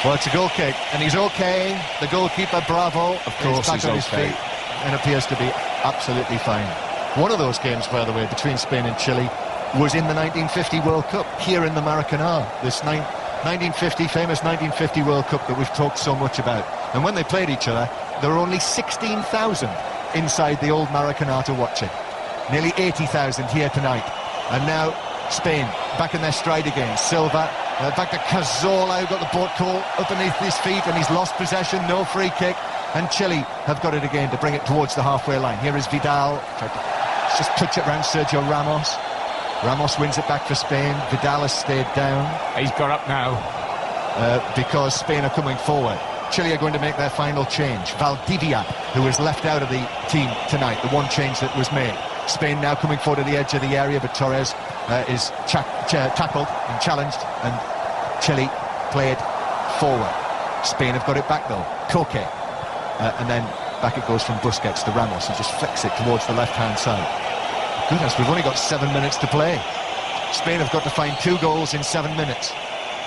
Well, it's a goal kick, and he's okay. The goalkeeper, Bravo, of course, back on his feet and appears to be absolutely fine. One of those games, by the way, between Spain and Chile was in the 1950 World Cup here in the Maracanã. This 1950 famous 1950 World Cup that we've talked so much about. And when they played each other, there were only 16,000 inside the old Maracanã to watch it. Nearly 80,000 here tonight. And now Spain back in their stride again. Silva back to Cazorla, who got the ball caught up beneath his feet, and he's lost possession. No free kick. And Chile have got it again to bring it towards the halfway line. Here is Vidal. Just touch it around Sergio Ramos. Ramos wins it back for Spain. Vidal has stayed down. He's got up now. Because Spain are coming forward. Chile are going to make their final change. Valdivia, who is left out of the team tonight, the one change that was made. Spain now coming forward to the edge of the area, but Torres is tackled and challenged, and Chile played forward. Spain have got it back though. Koke. And then back it goes from Busquets to Ramos. He just flicks it towards the left-hand side. Goodness, we've only got 7 minutes to play. Spain have got to find 2 goals in 7 minutes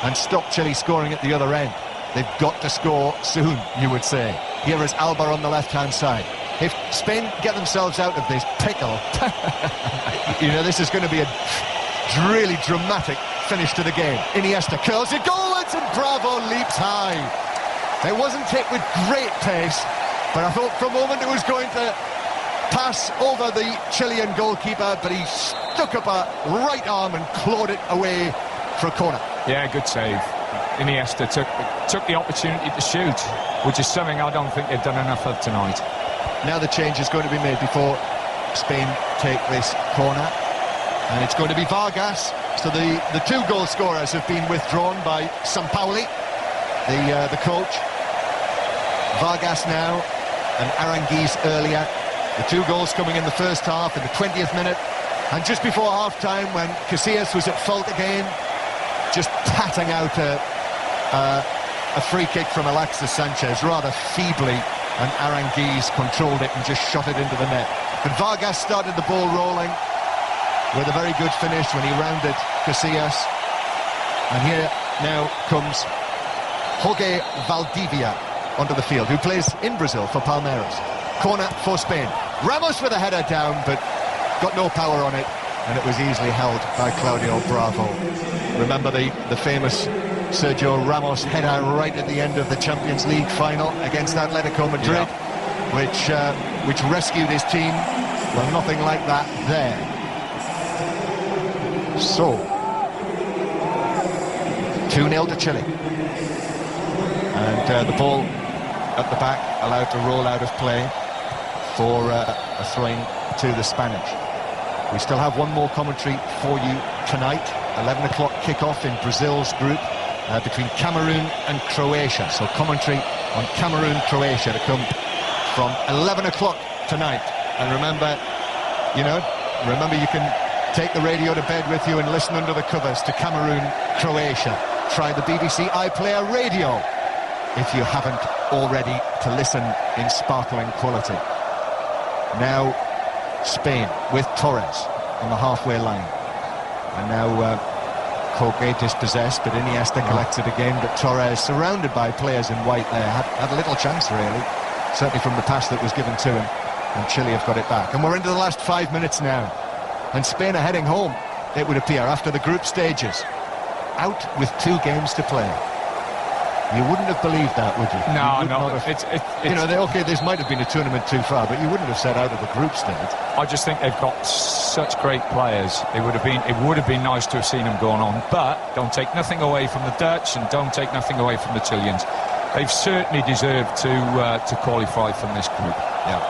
and stop Chile scoring at the other end. They've got to score soon, you would say. Here is Alba on the left-hand side. If Spain get themselves out of this pickle, this is going to be a really dramatic finish to the game. Iniesta curls it goalwards and Bravo leaps high. It wasn't hit with great pace, but I thought for a moment it was going to pass over the Chilean goalkeeper, but he stuck up a right arm and clawed it away for a corner. Yeah, good save. Iniesta took the opportunity to shoot, which is something I don't think they've done enough of tonight. Now the change is going to be made before Spain take this corner, and it's going to be Vargas. So the 2 goal scorers have been withdrawn by Sampaoli, the coach. Vargas now and Aranguiz earlier. The 2 goals coming in the first half in the 20th minute, and just before half-time when Casillas was at fault again, just patting out a free kick from Alexis Sanchez rather feebly, and Aranguiz controlled it and just shot it into the net. But Vargas started the ball rolling with a very good finish when he rounded Casillas. And here now comes Jorge Valdivia onto the field, who plays in Brazil for Palmeiras. Corner for Spain. Ramos with a header down, but got no power on it, and it was easily held by Claudio Bravo. Remember the famous Sergio Ramos header right at the end of the Champions League final against Atletico Madrid, which rescued his team. Well, nothing like that there. So 2-0 to Chile, and the ball at the back allowed to roll out of play for a throw-in to the Spanish. We still have one more commentary for you tonight. 11 o'clock kickoff in Brazil's group between Cameroon and Croatia. So commentary on Cameroon-Croatia to come from 11 o'clock tonight. And remember you can take the radio to bed with you and listen under the covers to Cameroon-Croatia. Try the BBC iPlayer radio if you haven't already, to listen in sparkling quality. Now Spain with Torres on the halfway line, and now Colgate is possessed, but Iniesta collects it again. But Torres, surrounded by players in white there, had a little chance really, certainly from the pass that was given to him, and Chile have got it back. And we're into the last 5 minutes now, and Spain are heading home, it would appear, after the group stages, out with 2 games to play. You wouldn't have believed that, would you? No. This might have been a tournament too far, but you wouldn't have said out of the group stage. I just think they've got such great players. It would have been nice to have seen them going on, but don't take nothing away from the Dutch and don't take nothing away from the Chileans. They've certainly deserved to qualify from this group. Yeah.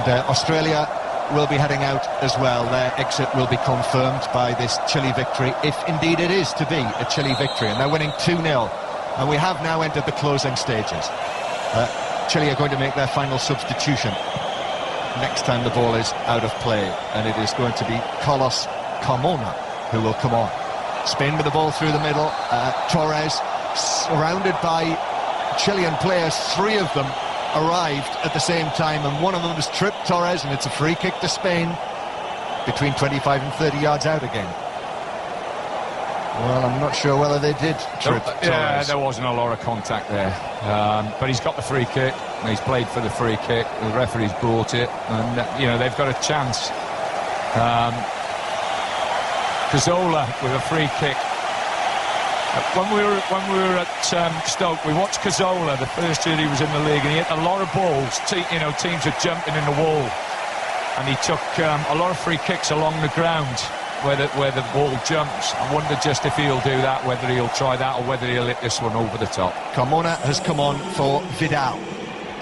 And Australia will be heading out as well. Their exit will be confirmed by this Chile victory, if indeed it is to be a Chile victory. And they're winning 2-0. And we have now entered the closing stages. Chile are going to make their final substitution next time the ball is out of play, and it is going to be Carlos Carmona who will come on. Spain with the ball through the middle. Torres surrounded by Chilean players. 3 of them arrived at the same time, and one of them has tripped Torres, and it's a free kick to Spain between 25 and 30 yards out again. Well, I'm not sure whether they did trip Torres. Yeah, there wasn't a lot of contact there, but he's got the free kick, and he's played for the free kick. The referee's brought it, and they've got a chance. Cazorla with a free kick. When we were at Stoke, we watched Cazorla the first year he was in the league, and he hit a lot of balls. Teams are jumping in the wall, and he took a lot of free kicks along the ground where the ball jumps. I wonder just if he'll do that, whether he'll try that, or whether he'll hit this one over the top. Carmona has come on for Vidal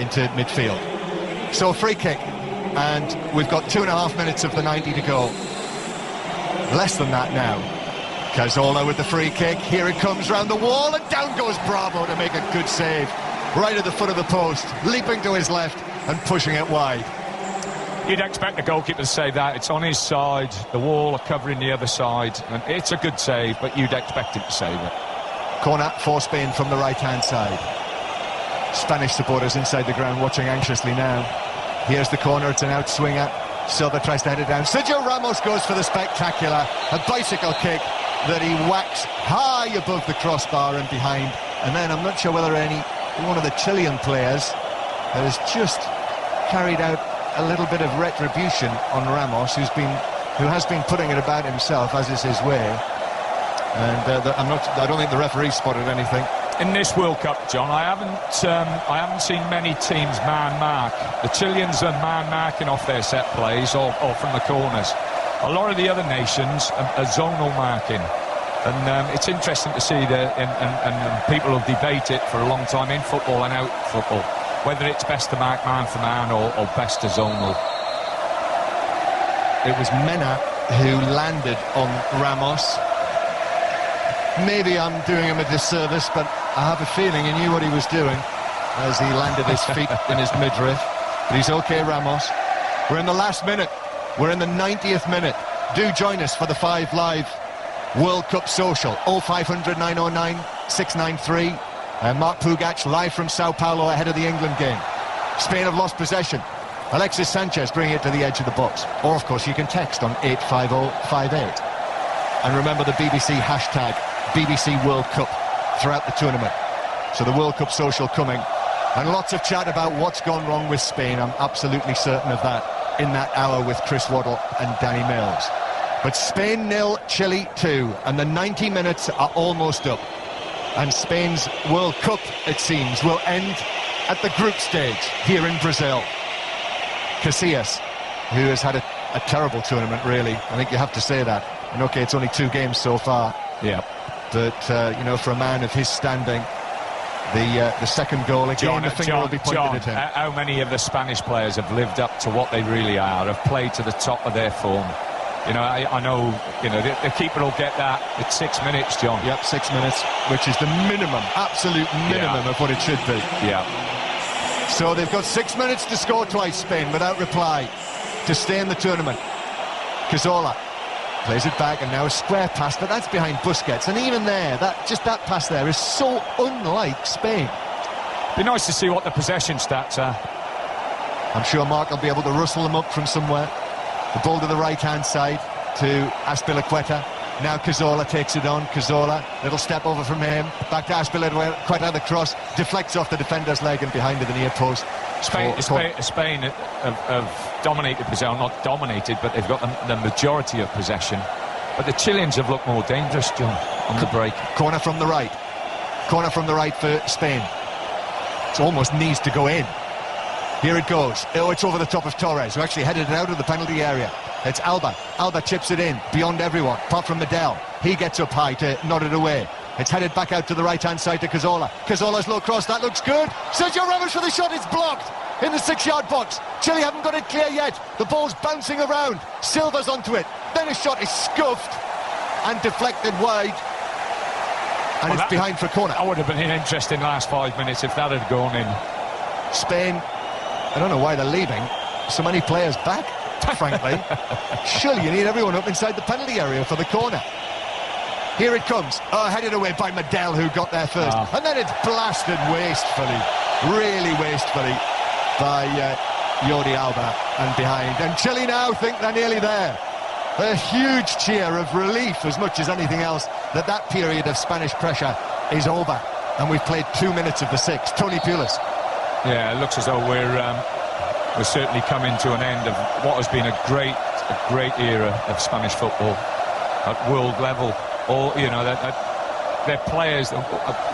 into midfield. So a free kick, and we've got 2.5 minutes of the 90 to go. Less than that now. Cazorla with the free kick. Here it comes round the wall, and down goes Bravo to make a good save. Right at the foot of the post, leaping to his left and pushing it wide. You'd expect the goalkeeper to save that. It's on his side, the wall are covering the other side, and it's a good save, but you'd expect him to save it. Corner for Spain from the right-hand side. Spanish supporters inside the ground watching anxiously now. Here's the corner, it's an outswinger. Silva tries to head it down. Sergio Ramos goes for the spectacular, a bicycle kick that he whacks high above the crossbar and behind. And then I'm not sure whether one of the Chilean players has just carried out a little bit of retribution on Ramos, who has been putting it about himself, as is his way. And I don't think the referee spotted anything. In this World Cup, John, I haven't seen many teams man-mark. The Chileans are man-marking off their set plays or from the corners. A lot of the other nations are zonal marking. And it's interesting to see that, and people will debate it for a long time in football and out football, whether it's best to mark man for man or best to zonal. It was Mena who landed on Ramos. Maybe I'm doing him a disservice, but I have a feeling he knew what he was doing as he landed his feet in his midriff. But he's okay, Ramos. We're in the last minute. We're in the 90th minute. Do join us for the 5 Live World Cup Social. 0500 909 693. Mark Pugac live from Sao Paulo ahead of the England game. Spain have lost possession. Alexis Sanchez bringing it to the edge of the box. Or, of course, you can text on 85058. And remember the BBC hashtag BBC World Cup throughout the tournament. So the World Cup Social coming. And lots of chat about what's gone wrong with Spain. I'm absolutely certain of that in that hour with Chris Waddle and Danny Mills. But Spain 0, Chile 2. And the 90 minutes are almost up. And Spain's World Cup, it seems, will end at the group stage here in Brazil. Casillas, who has had a terrible tournament, really. I think you have to say that. And okay, it's only 2 games so far. Yeah. But, for a man of his standing, the second goal, again, the finger will be pointed at him. How many of the Spanish players have lived up to what they really are, have played to the top of their form? I know, the keeper will get that. It's 6 minutes, John. Yep, 6 minutes, which is the minimum, absolute minimum of what it should be. Yeah. So they've got 6 minutes to score twice, Spain, without reply, to stay in the tournament. Cazorla plays it back, and now a square pass, but that's behind Busquets. And even there, that pass there is so unlike Spain. Be nice to see what the possession stats are. I'm sure Mark will be able to rustle them up from somewhere. The ball to the right-hand side to Azpilicueta. Now Cazorla takes it on. Cazorla, little step over from him. Back to Azpilicueta, the cross. Deflects off the defender's leg and behind the near post. Spain have dominated Brazil. Not dominated, but they've got the majority of possession. But the Chileans have looked more dangerous, John, on the break. Corner from the right. Corner from the right for Spain. It almost needs to go in. Here it goes. Oh, it's over the top of Torres, who actually headed it out of the penalty area. It's Alba. Alba chips it in, beyond everyone, apart from Medel. He gets up high to nod it away. It's headed back out to the right-hand side to Cazorla. Cazorla's low cross, that looks good. Sergio Ramos for the shot, it's blocked in the 6-yard box. Chile haven't got it clear yet. The ball's bouncing around. Silva's onto it. Then a shot is scuffed and deflected wide. And it's behind for a corner. That would have been an interesting last 5 minutes if that had gone in. Spain, I don't know why they're leaving so many players back, frankly. Surely you need everyone up inside the penalty area for the corner. Here it comes. Oh, headed away by Medel, who got there first. And then it's blasted wastefully, really wastefully, by Jordi Alba and behind. And Chile now think they're nearly there. A huge cheer of relief, as much as anything else, that period of Spanish pressure is over. And we've played 2 minutes of the 6. Tony Pulis. Yeah, it looks as though we're certainly coming to an end of what has been a great era of Spanish football at world level. They're players,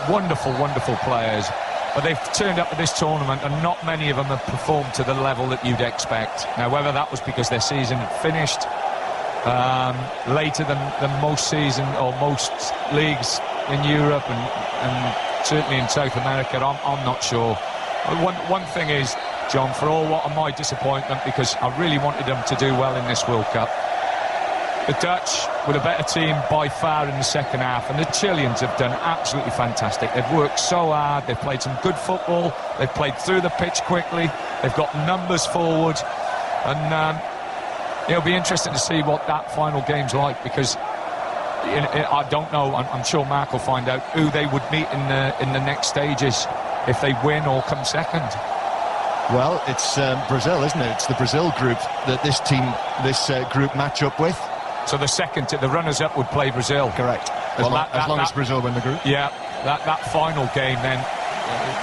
wonderful players, but they've turned up at this tournament and not many of them have performed to the level that you'd expect. Now, whether that was because their season had finished later than most season or most leagues in Europe and certainly in South America, I'm not sure. One thing is, John, for all what of my disappointment, because I really wanted them to do well in this World Cup, the Dutch were the better team by far in the second half, and the Chileans have done absolutely fantastic. They've worked so hard, they've played some good football, they've played through the pitch quickly, they've got numbers forward, and it'll be interesting to see what that final game's like, because I don't know, I'm sure Mark will find out who they would meet in the next stages if they win or come second. Well, it's Brazil, isn't it? It's the Brazil group that this group match up with. So the runners-up would play Brazil. Correct. As long as Brazil win the group. Yeah, that final game then,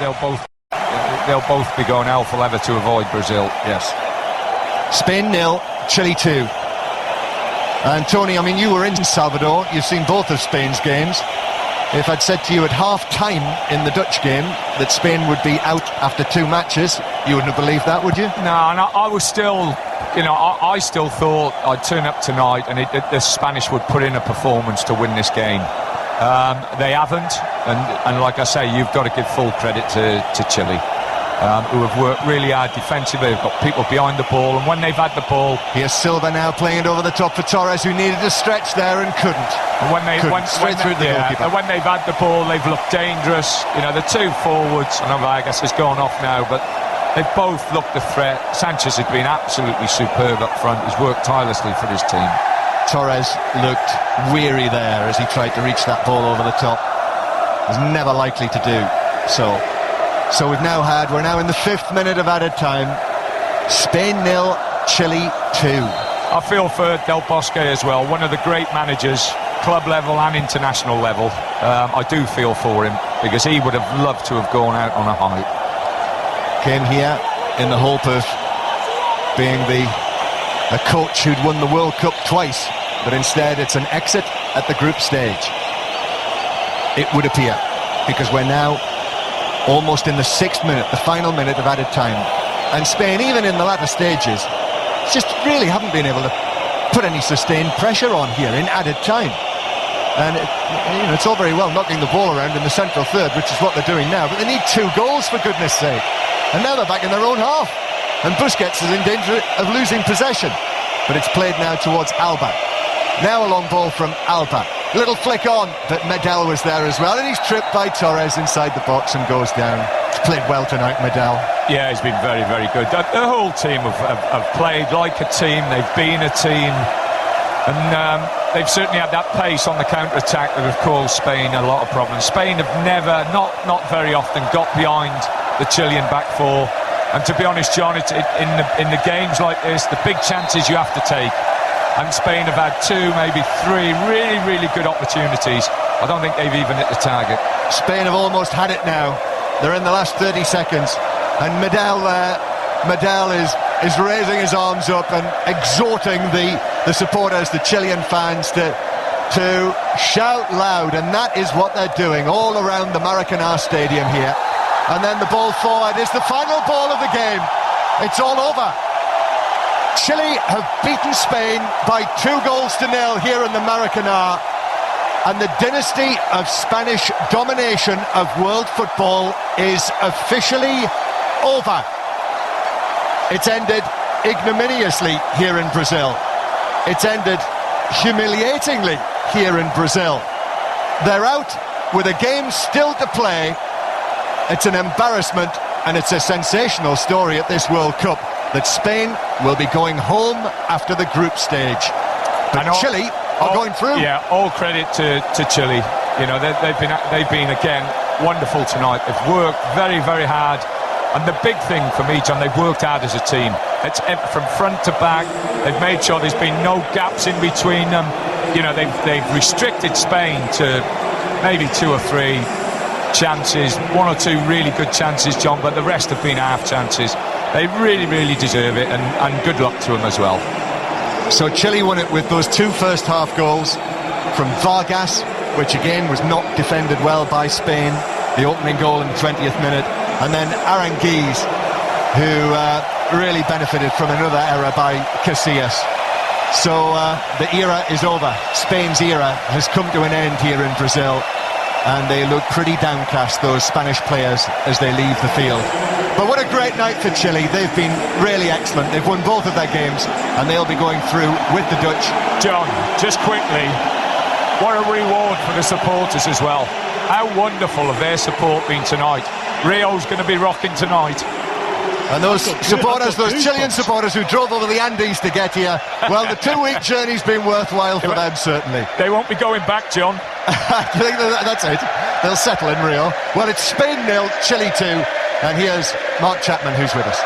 they'll both be going hell for leather to avoid Brazil. Yes. Spain 0, Chile 2. And Tony, I mean, you were in Salvador. You've seen both of Spain's games. If I'd said to you at half-time in the Dutch game that Spain would be out after 2 matches, you wouldn't have believed that, would you? No, and I was still, I still thought I'd turn up tonight and the Spanish would put in a performance to win this game. They haven't, and like I say, you've got to give full credit to Chile, who have worked really hard defensively. They've got people behind the ball, and when they've had the ball... Here's Silva now playing it over the top for Torres, who needed to stretch there and couldn't. And when they've had the ball, they've looked dangerous. The 2 forwards, and I guess it's gone off now, but they've both looked a threat. Sanchez has been absolutely superb up front. He's worked tirelessly for his team. Torres looked weary there as he tried to reach that ball over the top. Was never likely to do so. So we're now in the 5th minute of added time. Spain 0, Chile 2. I feel for Del Bosque as well, one of the great managers, club level and international level. I do feel for him because he would have loved to have gone out on a high. Came here in the hope of being a coach who'd won the World Cup twice, but instead it's an exit at the group stage. It would appear, because we're now almost in the 6th minute, the final minute of added time. And Spain, even in the latter stages, just really haven't been able to put any sustained pressure on here in added time. And it's all very well knocking the ball around in the central third, which is what they're doing now, but they need 2 goals, for goodness sake. And now they're back in their own half. And Busquets is in danger of losing possession. But it's played now towards Alba. Now a long ball from Alba. Little flick on, but Medel was there as well, and he's tripped by Torres inside the box and goes down. He's played well tonight, Medel. Yeah, he's been very, very good. The whole team have played like a team. They've been a team, and they've certainly had that pace on the counter-attack that have caused Spain a lot of problems. Spain have never, not very often, got behind the Chilean back 4. And to be honest, John, it's in the games like this, the big chances you have to take. And Spain have had 2, maybe 3 really, really good opportunities. I don't think they've even hit the target. Spain have almost had it now. They're in the last 30 seconds. And Medel is raising his arms up and exhorting the supporters, the Chilean fans, to shout loud. And that is what they're doing all around the Maracanã Stadium here. And then the ball forward is the final ball of the game. It's all over. Chile have beaten Spain by 2-0 here in the Maracanã, and the dynasty of Spanish domination of world football is officially over. It's ended ignominiously here in Brazil. It's ended humiliatingly here in Brazil. They're out with a game still to play. It's an embarrassment, and it's a sensational story at this World Cup that Spain will be going home after the group stage. But Chile are going through. Yeah, all credit to Chile. They've been again wonderful tonight. They've worked very, very hard. And the big thing for me, John, they've worked hard as a team. It's from front to back. They've made sure there's been no gaps in between them. They've restricted Spain to maybe 2 or 3 chances, 1 or 2 really good chances, John, but the rest have been half chances. They really, really deserve it, and good luck to them as well. So Chile won it with those 2 first-half goals from Vargas, which again was not defended well by Spain, the opening goal in the 20th minute, and then Aranguiz, who really benefited from another error by Casillas. So the era is over. Spain's era has come to an end here in Brazil, and they look pretty downcast, those Spanish players, as they leave the field. But what a great night for Chile. They've been really excellent. They've won both of their games, and they'll be going through with the Dutch. John, just quickly, what a reward for the supporters as well. How wonderful have their support been tonight. Rio's going to be rocking tonight. And those supporters, those Chilean supporters who drove over the Andes to get here, well, the 2-week journey's been worthwhile for them, certainly. They won't be going back, John. I think that's it. They'll settle in Rio. Well, it's Spain 0, Chile 2, and here's Mark Chapman, who's with us.